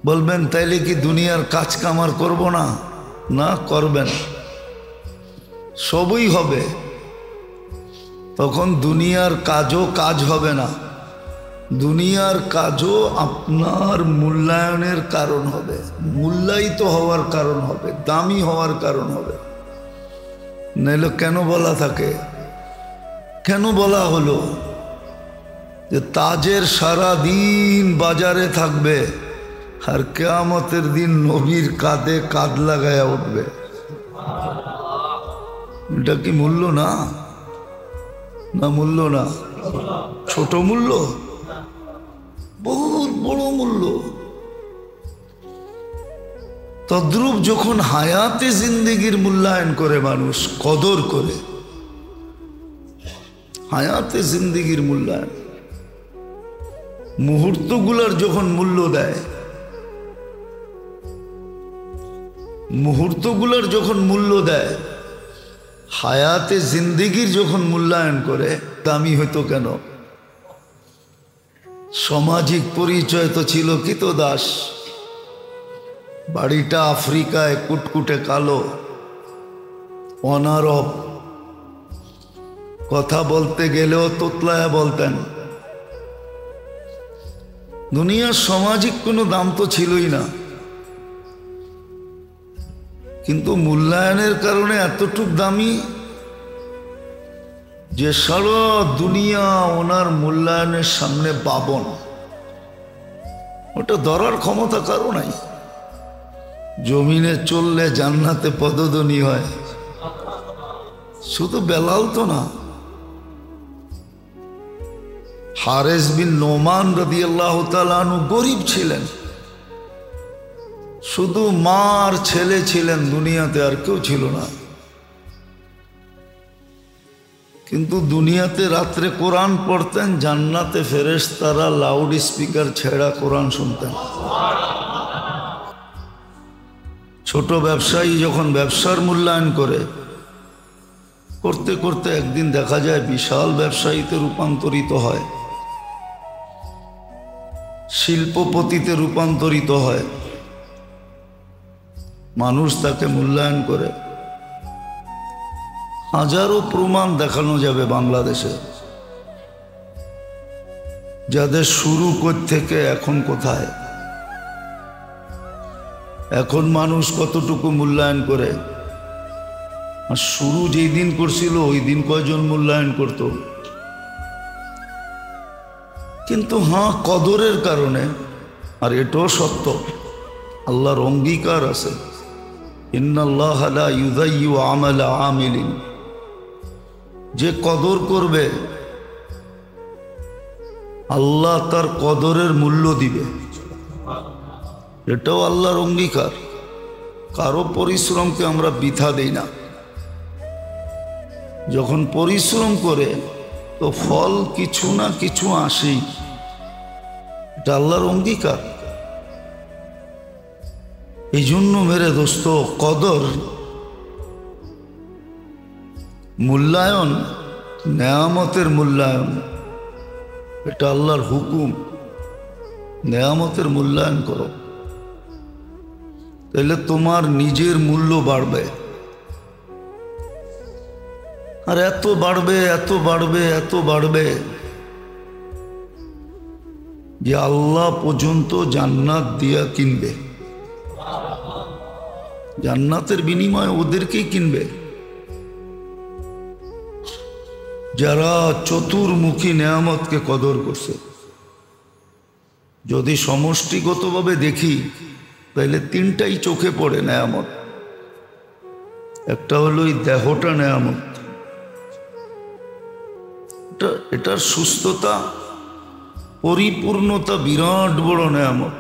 বলবেন তাইলে কি দুনিয়ার কাজ কামার করব না? না, করবেন, সবই হবে। তখন দুনিয়ার কাজও কাজ হবে না, দুনিয়ার কাজও আপনার মূল্যায়নের কারণ হবে, মূল্যায়িত হওয়ার কারণ হবে, দামি হওয়ার কারণ হবে। নাইলে কেন বলা থাকে, কেন বলা হলো যে তাজের সারা দিন বাজারে থাকবে আর কিয়ামতের দিন নবীর কাঁধে কাঁধ লাগায়া উঠবে? এটা কি মূল্য না? না মূল্য না? ছোট মূল্য? বহুত বড় মূল্য। তদ্রূপ যখন হায়াতে জিন্দেগির মূল্যায়ন করে মানুষ, কদর করে, হায়াতে জিন্দেগির মূল্যায়ন, মুহূর্তগুলার যখন মূল্য দেয়, মুহূর্তগুলার যখন মূল্য দেয়, হায়াতে জিন্দেগির যখন মূল্যায়ন করে, দামি হইতো কেন? সামাজিক পরিচয় তো ছিল কৃতদাস, বাড়িটা আফ্রিকায়, কুটকুটে কালো, অনারব, কথা বলতে গেলেও তোতলায় বলতেন। দুনিয়ার সামাজিক কোনো দাম তো ছিলই না, কিন্তু মূল্যায়নের কারণে এতটুক দামি যে সারা দুনিয়া ওনার মূল্যায়নের সামনে বাবন। ওটা ধরার ক্ষমতা কারো নাই। জমিনে চললে জান্নাতে পদধ্বনি হয়, শুধু বেলাল তো না, হারেস বিন নোমান রাদিয়াল্লাহু তাআলা আনহু গরিব ছিলেন, শুধু মার ছেলে ছিলেন দুনিয়াতে, আর কেউ ছিল না। কিন্তু দুনিয়াতে রাত্রে কোরআন পড়তেন, জান্নাতে ফেরেশতারা লাউড স্পিকার ছেড়া কোরআন শুনতেন। ছোট ব্যবসায়ী যখন ব্যবসার মূল্যায়ন করে করতে করতে একদিন দেখা যায় বিশাল ব্যবসায়ীতে রূপান্তরিত হয়, শিল্পপতিতে রূপান্তরিত হয়, মানুষ তাকে মূল্যায়ন করে। হাজারো প্রমাণ দেখানো যাবে বাংলাদেশে, যাদের শুরু থেকে এখন কোথায়, এখন মানুষ কতটুকু মূল্যায়ন করে, আর শুরু যেই দিন করছিল ওই দিন কয়জন মূল্যায়ন করত। কিন্তু হ্যাঁ, কদরের কারণে, আর এটাও সত্য, আল্লাহর অঙ্গীকার আছে, ইন্নাল্লাহ লা ইউযায়্যু আমালা আমিলিন, যে কদর করবে আল্লাহ তার কদরের মূল্য দিবে, এটাও আল্লাহর অঙ্গীকার। কারো পরিশ্রমকে আমরা বৃথা দেই না, যখন পরিশ্রম করে তো ফল কিছু না কিছু আসেই, এটা আল্লাহর অঙ্গীকার। এই জন্য মেরে দোস্ত, কদর, মূল্যায়ন, নেয়ামতের মূল্যায়ন, এটা আল্লাহর হুকুম। নেয়ামতের মূল্যায়ন করো, তাহলে তোমার নিজের মূল্য বাড়বে। আর এত বাড়বে, এত বাড়বে, এত বাড়বে যে আল্লাহ পর্যন্ত জান্নাত দিয়া কিনবে, জান্নাতের বিনিময়ে ওদেরকেই কিনবে যারা চতুর্মুখী নেয়ামতকে কদর করছে। যদি সমষ্টিগতভাবে দেখি তাহলে তিনটাই চোখে পড়ে নেয়ামত। একটা হলো এই দেহটা নেয়ামত, এটার সুস্থতা, পরিপূর্ণতা বিরাট বড় নেয়ামত।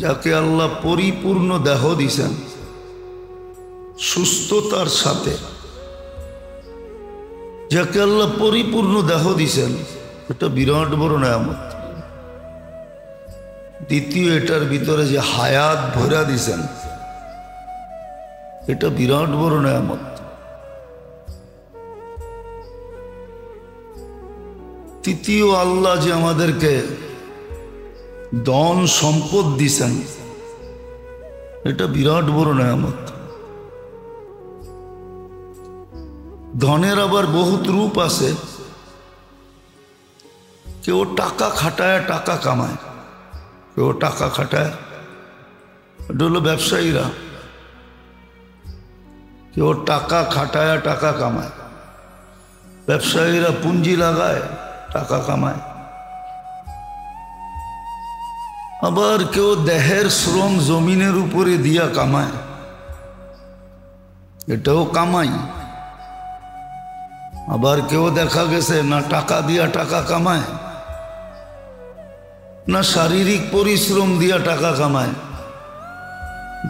যাকে আল্লাহ পরিপূর্ণ দেহ দিছেন সুস্থতার সাথে, যাকে আল্লাহ পরিপূর্ণ দেহ দিছেন, এটা বিরাট বড় নেয়ামত। দ্বিতীয়, এটার ভিতরে যে হায়াত ভরা দিছেন, এটা বিরাট বড় নেয়ামত। তৃতীয়, আল্লাহ যে আমাদেরকে ধন সম্পদ দিছেন, এটা বিরাট বড় নেয়ামত। ধনের আবার বহুত রূপ আছে। কেউ টাকা খাটায় টাকা কামায়, কেউ টাকা খাটায়, এটা হলো ব্যবসায়ীরা। কেউ টাকা খাটায় টাকা কামায়, ব্যবসায়ীরা পুঁজি লাগায় টাকা কামায়। আবার কেউ দেহের শ্রম জমিনের উপরে দিয়া কামায়, এটাও কামাই। আবার কেউ দেখা গেছে না টাকা দিয়া টাকা কামায়, না শারীরিক পরিশ্রম দিয়া টাকা কামায়,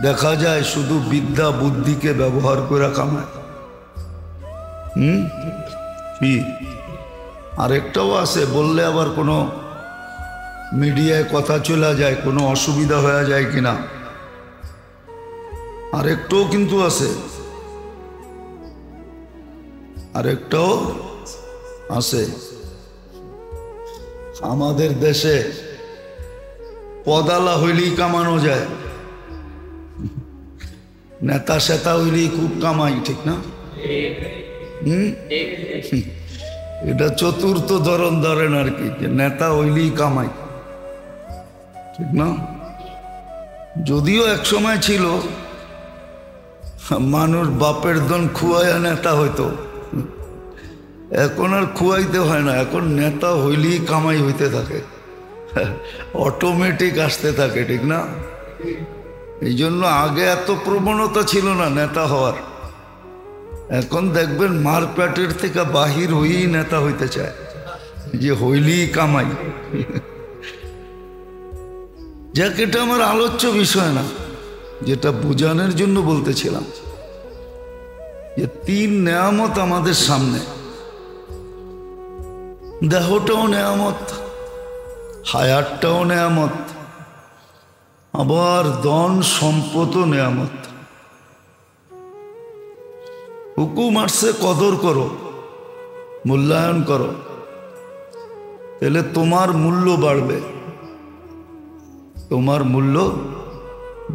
দেখা যায় শুধু বিদ্যা বুদ্ধিকে ব্যবহার করে কামায়। কি আরেকটাও আছে, বললে আবার কোনো মিডিয়ায় কথা চলে যায়, কোনো অসুবিধা হয়ে যায় কিনা, আরেকটাও কিন্তু আছে, আরেকটাও আছে। আমাদের দেশে পদালা হইলেই কামানো যায়, নেতা সেতা হইলেই খুব কামাই, ঠিক না? এটা চতুর্থ ধরন ধরেন আর কি, যে নেতা হইলেই কামাই, ঠিক না? যদিও এক সময় ছিল মানুষ বাপের ধন খুয়াইয়া নেতা হইতো, এখন আর খুয়াইতে হয় না, এখন নেতা হইলেই কামাই হইতে থাকে, অটোমেটিক আসতে থাকে, ঠিক না? এই জন্য আগে এত প্রবণতা ছিল না নেতা হওয়ার। এখন দেখবেন মারপ্যাটের থেকে বাহির হয়েই নেতা হইতে চায়, যে হইলেই কামাই। যাক, এটা আমার আলোচ্য বিষয় না, যেটা বোঝানোর জন্য বলতেছিলাম। যে 3 নেয়ামত আমাদের সামনে। দেহটাও নেয়ামত, হায়াতটাও নেয়ামত, আবার ধন সম্পদও নেয়ামত। হুকুম আসছে কদর করো, মূল্যায়ন করো, তাহলে তোমার মূল্য বাড়বে, তোমার মূল্য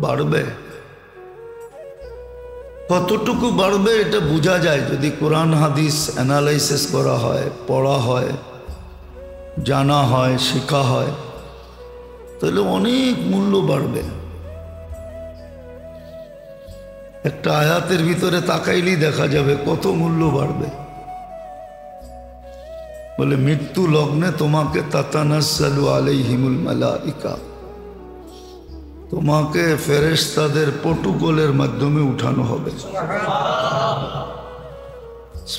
বাড়বে। কতটুকু বাড়বে এটা বোঝা যায় যদি কোরআন হাদিস অ্যানালাইসিস করা হয়, পড়া হয়, জানা হয়, শেখা হয়, তাহলে অনেক মূল্য বাড়বে। একটা আয়াতের ভিতরে তাকাইলেই দেখা যাবে কত মূল্য বাড়বে। বলে মৃত্যু লগ্নে তোমাকে তাতানাজ্জালু আলাইহিমুল মালাইকা, তোমাকে ফেরেশতাদের প্রটোকলের মাধ্যমে উঠানো হবে।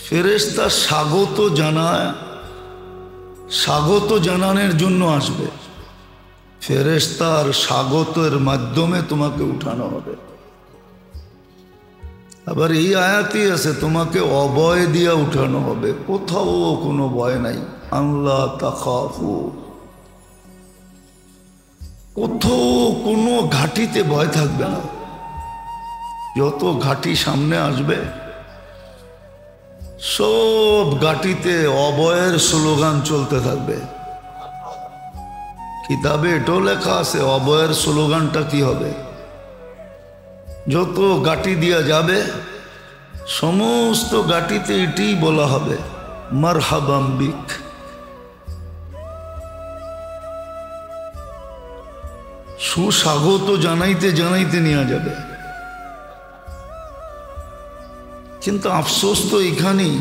ফেরেশতা স্বাগত জানানোর জন্য আসবে। ফেরেশতার স্বাগতের মাধ্যমে তোমাকে উঠানো হবে। আবার এই আয়াতই আছে তোমাকে অভয় দিয়া উঠানো হবে, কোথাও কোনো ভয় নাই। আল্লাহ তাখাফু, কোথাও কোনো ঘাটিতে ভয় থাকবে না। যত ঘাটি সামনে আসবে সব ঘাটিতে অভয়ের স্লোগান চলতে থাকবে। কিতাবে এটাও লেখা আছে অভয়ের স্লোগানটা কি হবে। যত ঘাটি দিয়া যাবে সমস্ত ঘাটিতে এটাই বলা হবে, মারহাবাম বিক। সুস্বাগত জানাইতে জানাইতে নিয়ে যাবে। কিন্তু আফসোস তো এখানেই।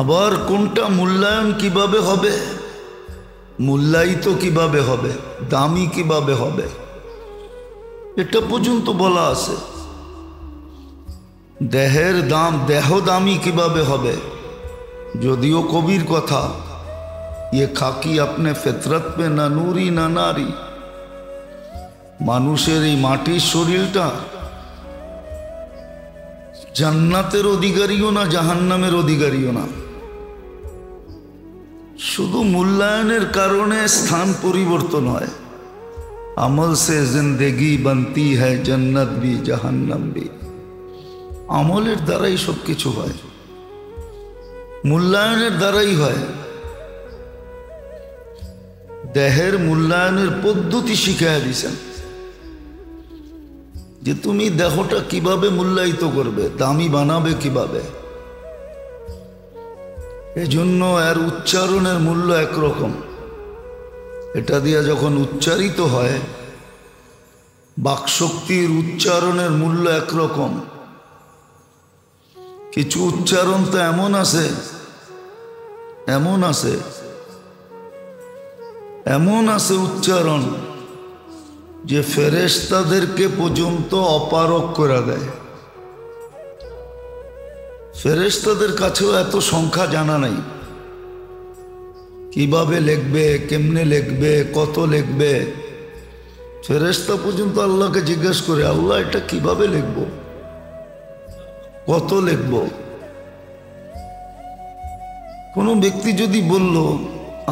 আবার কোনটা মূল্যায়ন কিভাবে হবে, মূল্যায়িত কিভাবে হবে, দামি কিভাবে হবে, এটা পর্যন্ত বলা আছে। দেহের দাম, দেহ দামি কিভাবে হবে, যদিও কবির কথা, ये खाकी अपने फितरत पे ना नूरी ना नारी। মানুষের এই মাটির শরীরটা জান্নাতের অধিকারীও না, জাহান্নামের অধিকারীও না। শুধু মূল্যায়নের কারণে স্থান পরিবর্তন হয়। আমল সে জিন্দেগি বনতি হ্যায় জান্নাত ভি জাহান্নাম ভি। আমলের দ্বারাই সব কিছু হয়, মূল্যায়নের দ্বারাই হয়। দেহের মূল্যায়নের পদ্ধতি শিখাইয়া দিয়েছেন যে তুমি দেহটা কিভাবে মূল্যায়িত করবে, দামি বানাবে কিভাবে। এজন্য এর উচ্চারণের মূল্য একরকম। এটা দিয়া যখন উচ্চারিত হয়, বাকশক্তির উচ্চারণের মূল্য একরকম। কিছু উচ্চারণ তো এমন আছে উচ্চারণ যে ফেরেশতাদেরকে পর্যন্ত অপারক করে দেয়। ফেরেশতাদের কাছেও এত সংখ্যা জানা নাই, কিভাবে লিখবে, কেমনে লিখবে, কত লিখবে। ফেরেশতা পর্যন্ত আল্লাহকে জিজ্ঞেস করে, আল্লাহ এটা কিভাবে লিখব, কত লিখব। কোন ব্যক্তি যদি বলল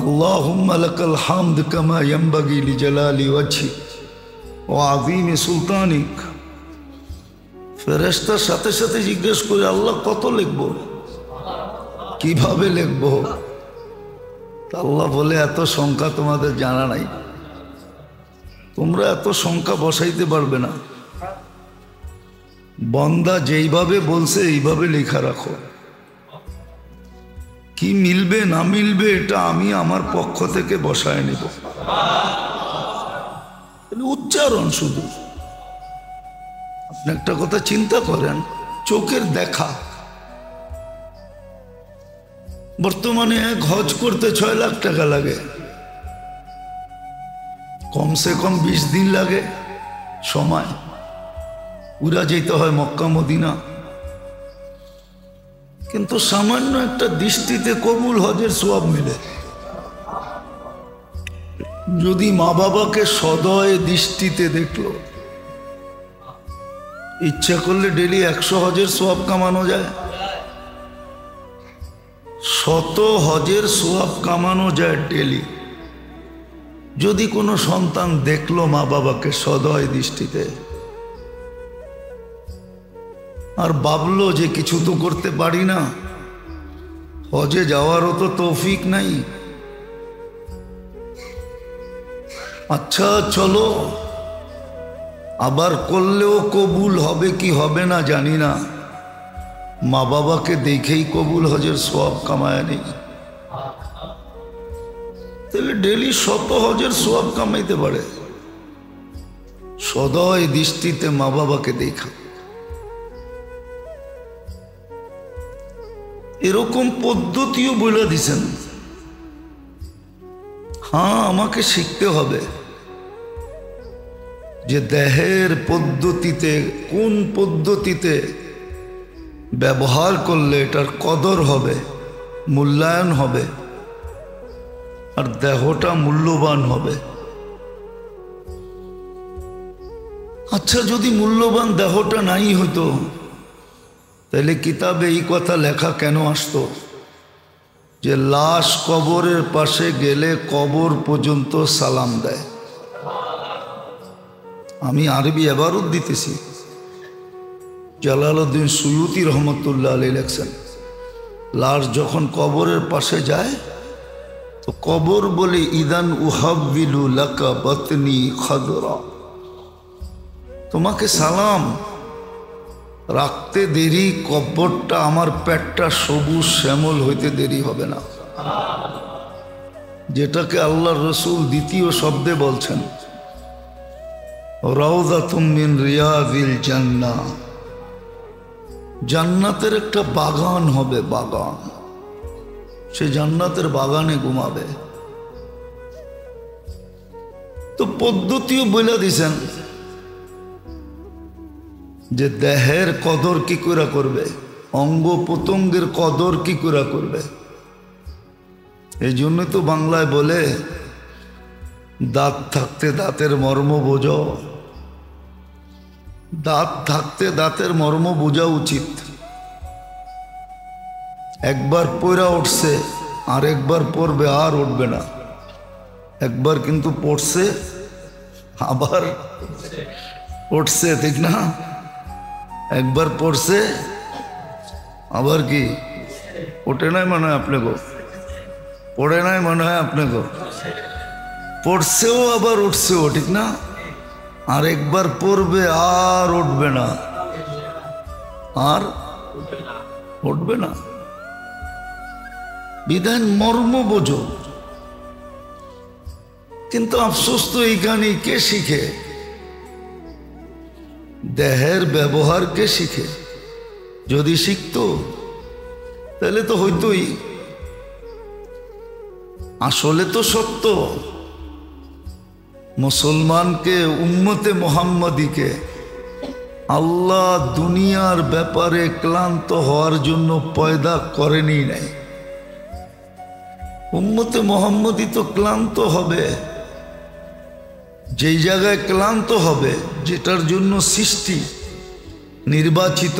আল্লাহুম্মা লাকাল হামদ কামা ইয়ানবাগি লিজালালি ওয়াজহিক ওয়া আযীমি সুলতানিক, ফেরেশতার সাথে সাথে জিজ্ঞেস করে আল্লাহ কত লিখব, কিভাবে লিখব। আল্লাহ বলে এত সংখ্যা তোমাদের জানা নাই, তোমরা এত সংখ্যা বসাইতে পারবে না। বান্দা যেইভাবে বলছে এইভাবে লেখা রাখো। কি মিলবে না মিলবে এটা আমি আমার পক্ষ থেকে বসায় নেব। উচ্চারণ শুধু। আপনি একটা কথা চিন্তা করেন, চোখের দেখা। বর্তমানে এক হজ করতে 6 লাখ টাকা লাগে, কমসে কম 20 দিন লাগে সময়। উড়া যেতে হয় মক্কা মদিনা। কিন্তু সামান্য একটা দৃষ্টিতে কবুল হজের সওয়াব মিলে। যদি মা বাবাকে সদয় দৃষ্টিতে দেখলো, ইচ্ছা করলে ডেলি 100 হজের সোয়াব কামানো যায়, 100 হজের সোয়াব কামানো যায় ডেলি। যদি কোনো সন্তান দেখলো মা বাবাকে সদয় দৃষ্টিতে আর ভাবলো যে কিছু তো করতে পারি না, হজে যাওয়ারও তো তৌফিক নাই, আচ্ছা চলো, আবার করলেও কবুল হবে কি হবে না জানি না, মা বাবাকে দেখেই কবুল হজের সওয়াব কামায় নেই, তাহলে ডেলি 100 হজের সওয়াব কামাইতে পারে সদয় দৃষ্টিতে মা বাবাকে দেখা। এরকম পদ্ধতিও বলে দিছেন। হ্যাঁ, আমাকে শিখতে হবে যে দেহের পদ্ধতিতে কোন পদ্ধতিতে ব্যবহার করলে এটার কদর হবে, মূল্যায়ন হবে, আর দেহটা মূল্যবান হবে। আচ্ছা, যদি মূল্যবান দেহটা নাই হতো তাহলে কিতাবে এই কথা লেখা কেন আসতো যে লাশ কবরের পাশে গেলে কবর পর্যন্ত সালাম দেয়? আমি আরবি এবারও দিতেছি, জালালউদ্দিন সুয়ুতি রহমতুল্লাহ আলাইহি লেখছেন, লাশ যখন কবরের পাশে যায় তো কবর বলে ইদান উহাব্বিলু লাকা বাতনি খাদরা, তোমাকে সালাম রাখতে দেরি, কবরটা আমার পেটটা সবুজ শ্যামল হইতে দেরি হবে না। যেটাকে আল্লাহর রসুল দ্বিতীয় শব্দে বলছেন রাউযাতুম মিন রিয়াযিল জান্নাহ, জান্নাতের একটা বাগান হবে, বাগান, সে জান্নাতের বাগানে ঘুমাবে। তো পদ্ধতিও বলে দিছেন যে দেহের কদর কি করে করবে, অঙ্গ প্রত্যঙ্গের কদর কি করে করবে। এই জন্যই তো বাংলায় বলে দাঁত থাকতে দাঁতের মর্ম বোঝো, দাঁত থাকতে দাঁতের মর্ম বোঝা উচিত। একবার পয়রা উঠছে আর একবার পড়বে আর উঠবে না, একবার কিন্তু পড়ছে আবার উঠছে, ঠিক না? একবার পড়ছে আবার কি ওঠে নাই মনে হয় আপনাকে, পড়ে নাই মনে হয় আপনাকে, পড়ছেও আবার উঠছেও, ঠিক না? আর একবার পড়বে আর উঠবে না, আর উঠবে না। বিধান মর্ম বোঝো। কিন্তু আফসোস তো এইখানে কে শিখে? দেহের ব্যবহার কে শিখে? যদি শিখতো তাহলে তো হইতোই। আসলে তো সত্য, মুসলমানকে, উম্মতে মুহাম্মাদীকে আল্লাহ দুনিয়ার ব্যাপারে ক্লান্ত হওয়ার জন্য পয়দা করেনি নাই। উম্মতে মুহাম্মাদী তো ক্লান্ত হবে যেই জায়গায় ক্লান্ত হবে, যেটার জন্য সৃষ্টি, নির্বাচিত,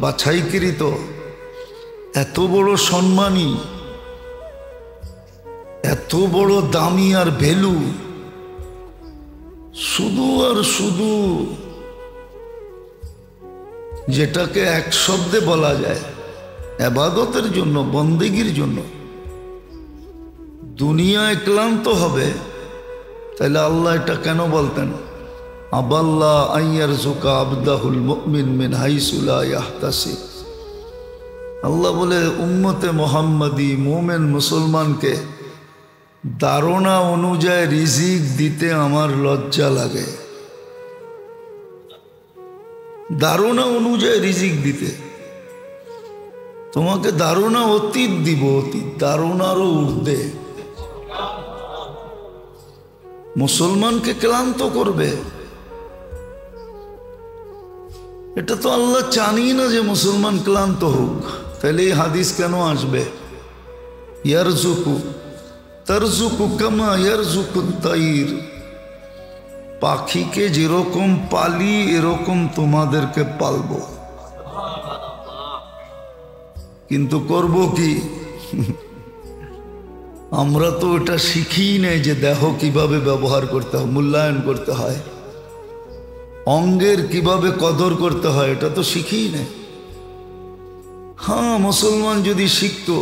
বাছাইকৃত, এত বড় সম্মানী, এত বড় দামি আর ভ্যালু, শুধু আর শুধু যেটাকে এক শব্দে বলা যায় ইবাদতের জন্য, বন্দেগীর জন্য দুনিয়ায় ক্লান্ত হবে, তাহলে আল্লাহ এটা কেন বলতেন? আবাল্লাহ আইয়ারযুকা আবদাহুল মুমিন মিন হাইসু লা ইয়াহতাসিব। আল্লাহ বলে উম্মতে মুহাম্মাদী মুমিন মুসলমানকে ধারণা অনুযায়ী রিজিক দিতে আমার লজ্জা লাগে। ধারণা অনুযায়ী রিজিক দিতে, তোমাকে ধারণা অতীত দিব, অতীত ধারণারও ঊর্ধ্বে। মুসলমানকে ক্লান্ত করবে, এটা তো আল্লাহ চানি না যে মুসলমান ক্লান্ত হোক। তাহলে এই হাদিস কেন আসবে? ইয়ারযুকু তারযুকু কামা ইয়ারযুকু তাইর, পাখিকে যেরকম পালি এরকম তোমাদেরকে পালবো, কিন্তু করব কি? আমরা তো এটা শিখি নাই যে দেহ কিভাবে ব্যবহার করতে হয়, মূল্যায়ন করতে হয়, অঙ্গের কিভাবে কদর করতে হয়, এটা তো শিখি নাই। হ্যাঁ, মুসলমান যদি শিখতো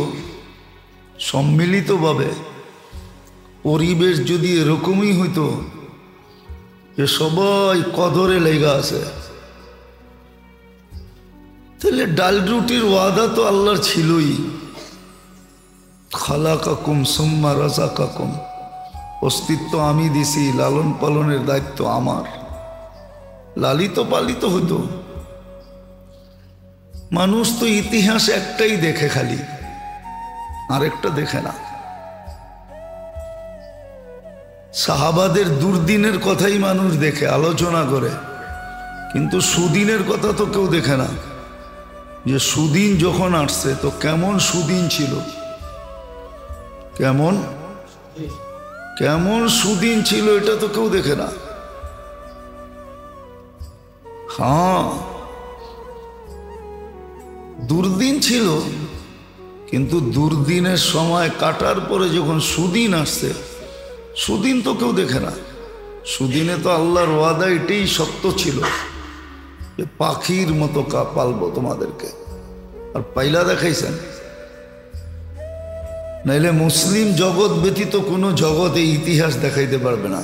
সম্মিলিতভাবে, পরিবেশ যদি এরকমই হইতো যে সবাই কদরে লেগা আছে, তাহলে ডাল রুটির ওয়াদা তো আল্লাহর ছিলই। খালাকাকুম সুম্মা রাযাকাকুম, অস্তিত্ব আমি দিছি, লালন পালনের দায়িত্ব আমার, লালিত পালিত হতো। মানুষ তো ইতিহাস একটাই দেখে, খালি আরেকটা দেখে না। সাহাবাদের দুর্দিনের কথাই মানুষ দেখে, আলোচনা করে, কিন্তু সুদিনের কথা তো কেউ দেখে না, যে সুদিন যখন আসছে তো কেমন সুদিন ছিল, কেমন কেমন সুদিন ছিল, এটা তো কেউ দেখে না। হ্যাঁ, দুর্দিন ছিল, কিন্তু দুর্দিনের সময় কাটার পরে যখন সুদিন আসছে, সুদিন তো কেউ দেখে না। সুদিনে তো আল্লাহর ওয়াদা এটাই সত্য ছিল যে পাখির মতো পালবো তোমাদেরকে, আর পাইলা দেখাইছেন। নাইলে মুসলিম জগৎ ব্যতীত কোনো জগতে ইতিহাস দেখাইতে পারবে না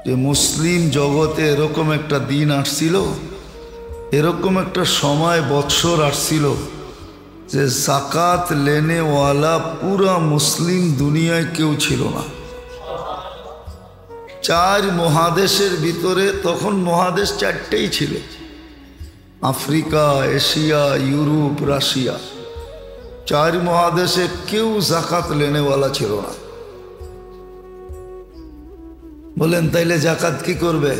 যে মুসলিম জগতে এরকম একটা দিন আসছিল, এরকম একটা সময় বৎসর আসছিল যে যাকাত লেনেওয়ালা পুরা মুসলিম দুনিয়ায় কেউ ছিল না। 4 মহাদেশের ভিতরে, তখন মহাদেশ 4টেই ছিল, আফ্রিকা, এশিয়া, ইউরোপ, রাশিয়া। 4 মহাদেশে কেউ যাকাত লেনেওয়ালা ছিল না। বলেন তাইলে যাকাত কি করবে?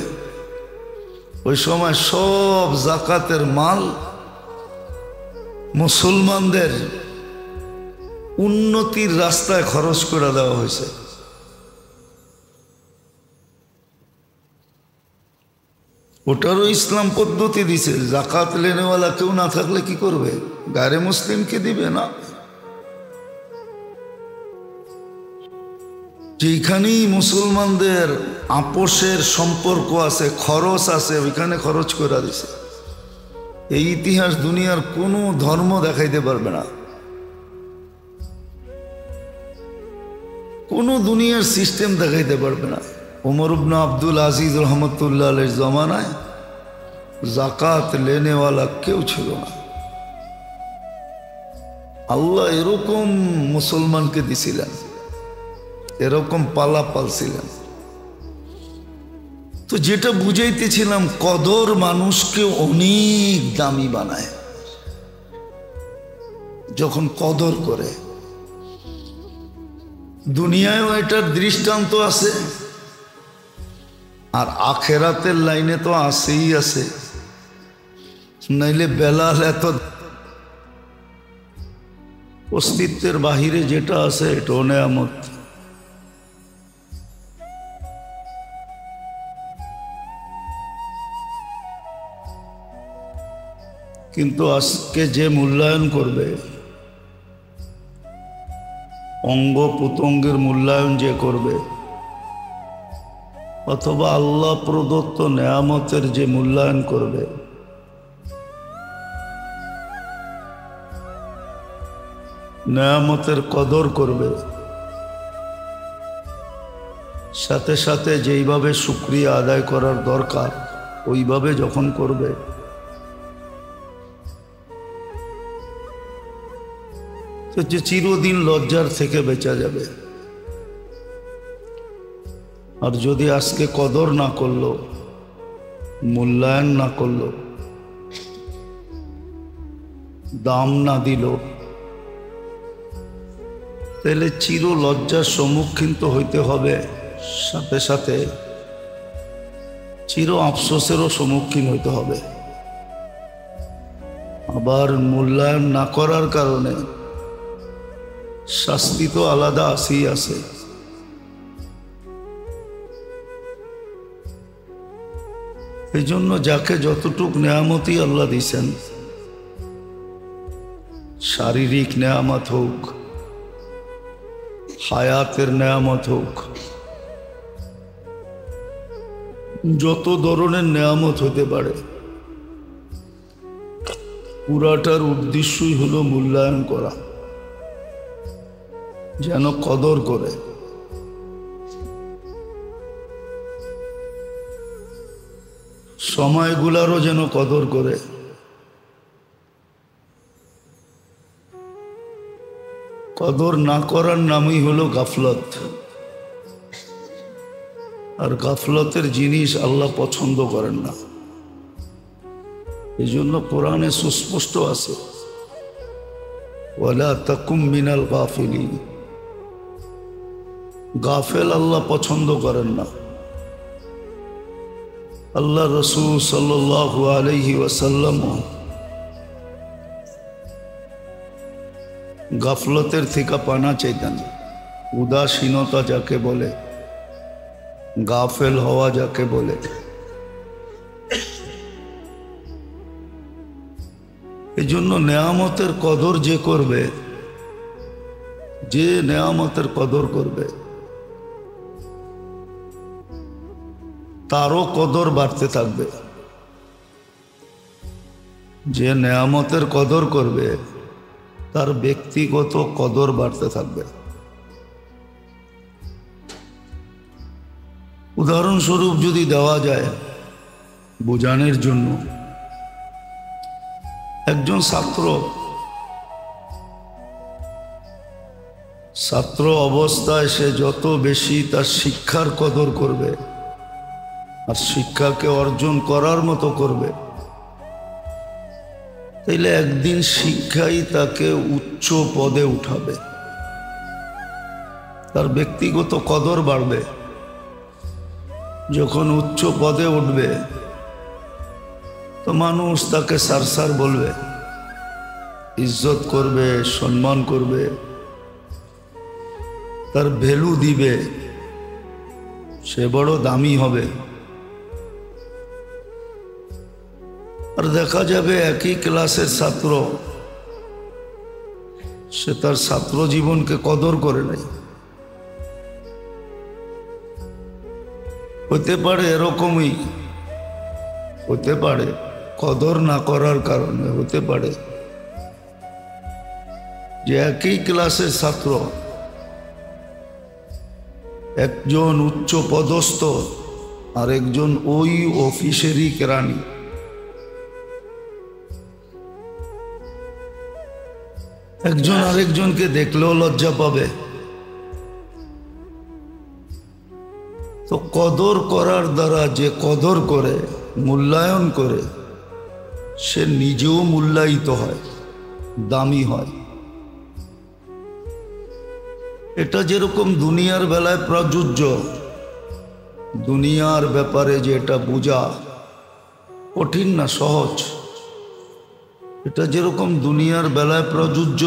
ওই সময় সব যাকাতের মাল মুসলমানদের উন্নতির রাস্তায় খরচ করে দেওয়া হয়েছে। ওটারও ইসলাম পদ্ধতি দিছে, যাকাত লেনেওয়ালা কেউ না থাকলে কি করবে? গায়ে মুসলিমকে দিবে না। যেখানেই মুসলমানদের আপোষের সম্পর্ক আছে, খরচ আছে, ওইখানে খরচ করে দিছে। এই ইতিহাস দুনিয়ার কোনো ধর্ম দেখাইতে পারবে না, কোনো দুনিয়ার সিস্টেম দেখাইতে পারবে না। ওমর ইবনে আব্দুল আজিজ রহমতুল্লাহ আলাইহির জমানায় যাকাত লেনেওয়ালা কেউ ছিল না। আল্লাহ এরকম মুসলমানকে দিছিলেন, এরকম পালা পালছিলেন। তো যেটা বুঝাইতেছিলাম, কদর মানুষকে অনেক দামি বানায় যখন কদর করে। দুনিয়ায়ও এটার দৃষ্টান্ত আছে, আর আখেরাতের লাইনে তো আছেই আছে। নাইলে বেলাল এত অস্তিত্বের বাহিরে যেটা আছে এটাও নেয়ামত। কিন্তু আজকে যে মূল্যায়ন করবে, অঙ্গ প্রত্যঙ্গের মূল্যায়ন যে করবে, অথবা আল্লাহ প্রদত্ত নেয়ামতের যে মূল্যায়ন করবে, নেয়ামতের কদর করবে, সাথে সাথে যেইভাবে শুকরিয়া আদায় করার দরকার ওইভাবে যখন করবে, তো যে চিরদিন লজ্জার থেকে বেঁচে যাবে। আর যদি আজকে কদর না করলো, মূল্যায়ন না করলো, দাম না দিল, তাহলে চির লজ্জার সম্মুখীন তো হইতে হবে, সাথে সাথে চির আফসোসেরও সম্মুখীন হইতে হবে। আবার মূল্যায়ন না করার কারণে শাস্তি তো আলাদা আসেই আছে। এই জন্য যাকে যতটুক নেয়ামতই আল্লাহ দিছেন, শারীরিক নেয়ামত হোক, হায়াতের নেয়ামত হোক, যত ধরনের নেয়ামত হতে পারে, পুরাটার উদ্দেশ্যই হলো মূল্যায়ন করা, যেন কদর করে। সময়গুলারও যেন কদর করে। কদর না করার নামই হলো গাফলত, আর গাফলতের জিনিস আল্লাহ পছন্দ করেন না। এই জন্য কোরআনে সুস্পষ্ট আছে, ওয়ালা তাকুম মিনাল গাফিলিন। গাফেল আল্লাহ পছন্দ করেন না। আল্লাহ রসূল সাল্লাল্লাহু আলাইহি ওয়াসাল্লাম গাফলতের থেকে পানা চাইতেন। উদাসীনতা যাকে বলে, গাফেল হওয়া যাকে বলে, এই জন্য নেয়ামতের কদর যে করবে, যে নেয়ামতের কদর করবে, তারও কদর বাড়তে থাকবে। যে নেয়ামতের কদর করবে তার ব্যক্তিগত কদর বাড়তে থাকবে। উদাহরণস্বরূপ যদি দেওয়া যায় বোঝানোর জন্য, একজন ছাত্র অবস্থায় সে যত বেশি তার শিক্ষার কদর করবে আর শিক্ষাকে অর্জন করার মতো করবে, তাইলে একদিন শিক্ষাই তাকে উচ্চ পদে উঠাবে, তার ব্যক্তিগত কদর বাড়বে। যখন উচ্চ পদে উঠবে তো মানুষ তাকে সার বলবে, ইজ্জত করবে, সম্মান করবে, তার ভ্যালু দিবে, সে বড় দামি হবে। আর দেখা যাবে একই ক্লাসের ছাত্র, সে তার ছাত্র জীবনকে কদর করে নাই। হতে পারে এরকমই, হতে পারে কদর না করার কারণে, হতে পারে যে একই ক্লাসের ছাত্র, একজন উচ্চ পদস্থ আর একজন ওই অফিসেরই কেরানি, একজন আরেকজনকে দেখলেও লজ্জা পাবে। তো কদর করার দ্বারা যে কদর করে, মূল্যায়ন করে, সে নিজেও মূল্যায়িত হয়, দামি হয়। এটা যেরকম দুনিয়ার বেলায় প্রযোজ্য, দুনিয়ার ব্যাপারে যে এটা বোঝা কঠিন না, সহজ। এটা যেরকম দুনিয়ার বেলায় প্রযোজ্য,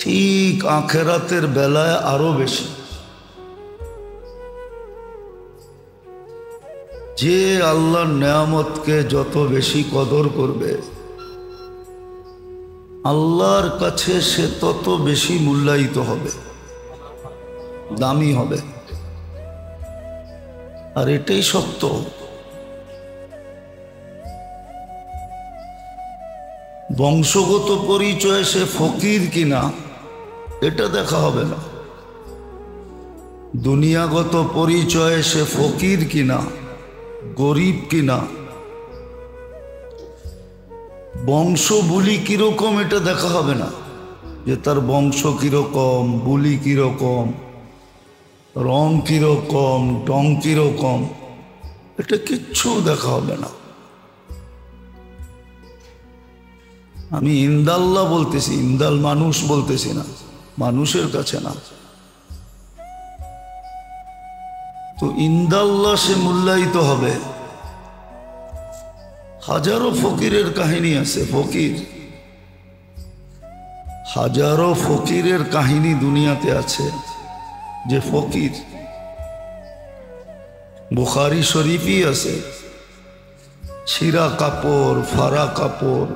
ঠিক আখেরাতের বেলায় আরো বেশি। যে আল্লাহর নেয়ামতকে যত বেশি কদর করবে, আল্লাহর কাছে সে তত বেশি মূল্যায়িত হবে, দামি হবে। আর এটাই সত্য। বংশগত পরিচয়ে সে ফকির কিনা এটা দেখা হবে না, দুনিয়াগত পরিচয়ে সে ফকির কিনা, গরিব কিনা, বংশ বুলি কিরকম এটা দেখা হবে না, যে তার বংশ কিরকম, বুলি কিরকম, রং কিরকম, ডং কিরকম, এটা কিচ্ছু দেখা হবে না। আমি ইন্দাল্লাহ বলতেছি, ইন্দাল মানুষ বলতেছি না, মানুষের কাছে না। তো ইন্দাল্লাহ সে মূল্যায়িত হবে। হাজারো ফকিরের কাহিনী আছে, ফকির, হাজারো ফকিরের কাহিনী দুনিয়াতে আছে, যে ফকির বুখারী শরীফই আছে, ছিঁড়া কাপড়, ফাড়া কাপড়,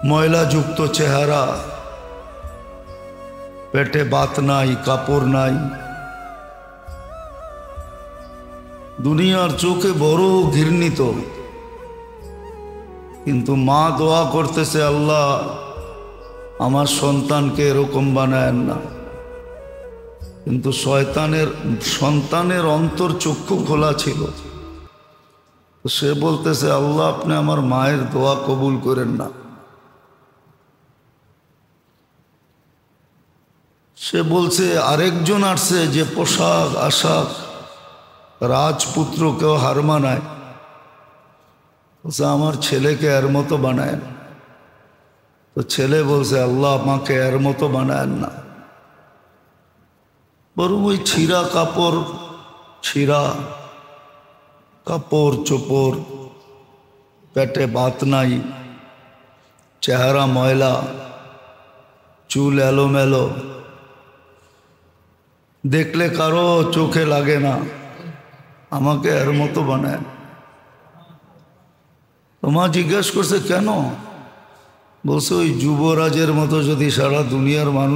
ময়লাযুক্ত চেহারা, পেটে ভাত নাই, কাপড় নাই, দুনিয়ার চোখে বড় ঘৃণিত। কিন্তু মা দোয়া করতেছে, আল্লাহ আমার সন্তানকে এরকম বানায়েন না। কিন্তু সন্তানের অন্তর চক্ষু খোলা ছিল। সে বলতেছে, আল্লাহ আপনি আমার মায়ের দোয়া কবুল করেন না। সে বলছে, আরেকজন আসছে যে পোশাক আশাক রাজপুত্রকেও হার মানায়, বলছে আমার ছেলেকে এর মতো বানায়েন। তো ছেলে বলছে, আল্লাহ আমাকে এর মতো বানায়েন না, বরং ওই ছিঁড়া কাপড়, ছিঁড়া কাপড় চোপড়, পেটে ভাত নাই, চেহারা ময়লা, চুল এলোমেলো, দেখলে কারো চোখে লাগে না, আমাকে এর মতো বানায়। তোমা জিজ্ঞাসা করছে কেন? বলছে ওই যুবরাজের মতো যদি সারা দুনিয়ার মানুষ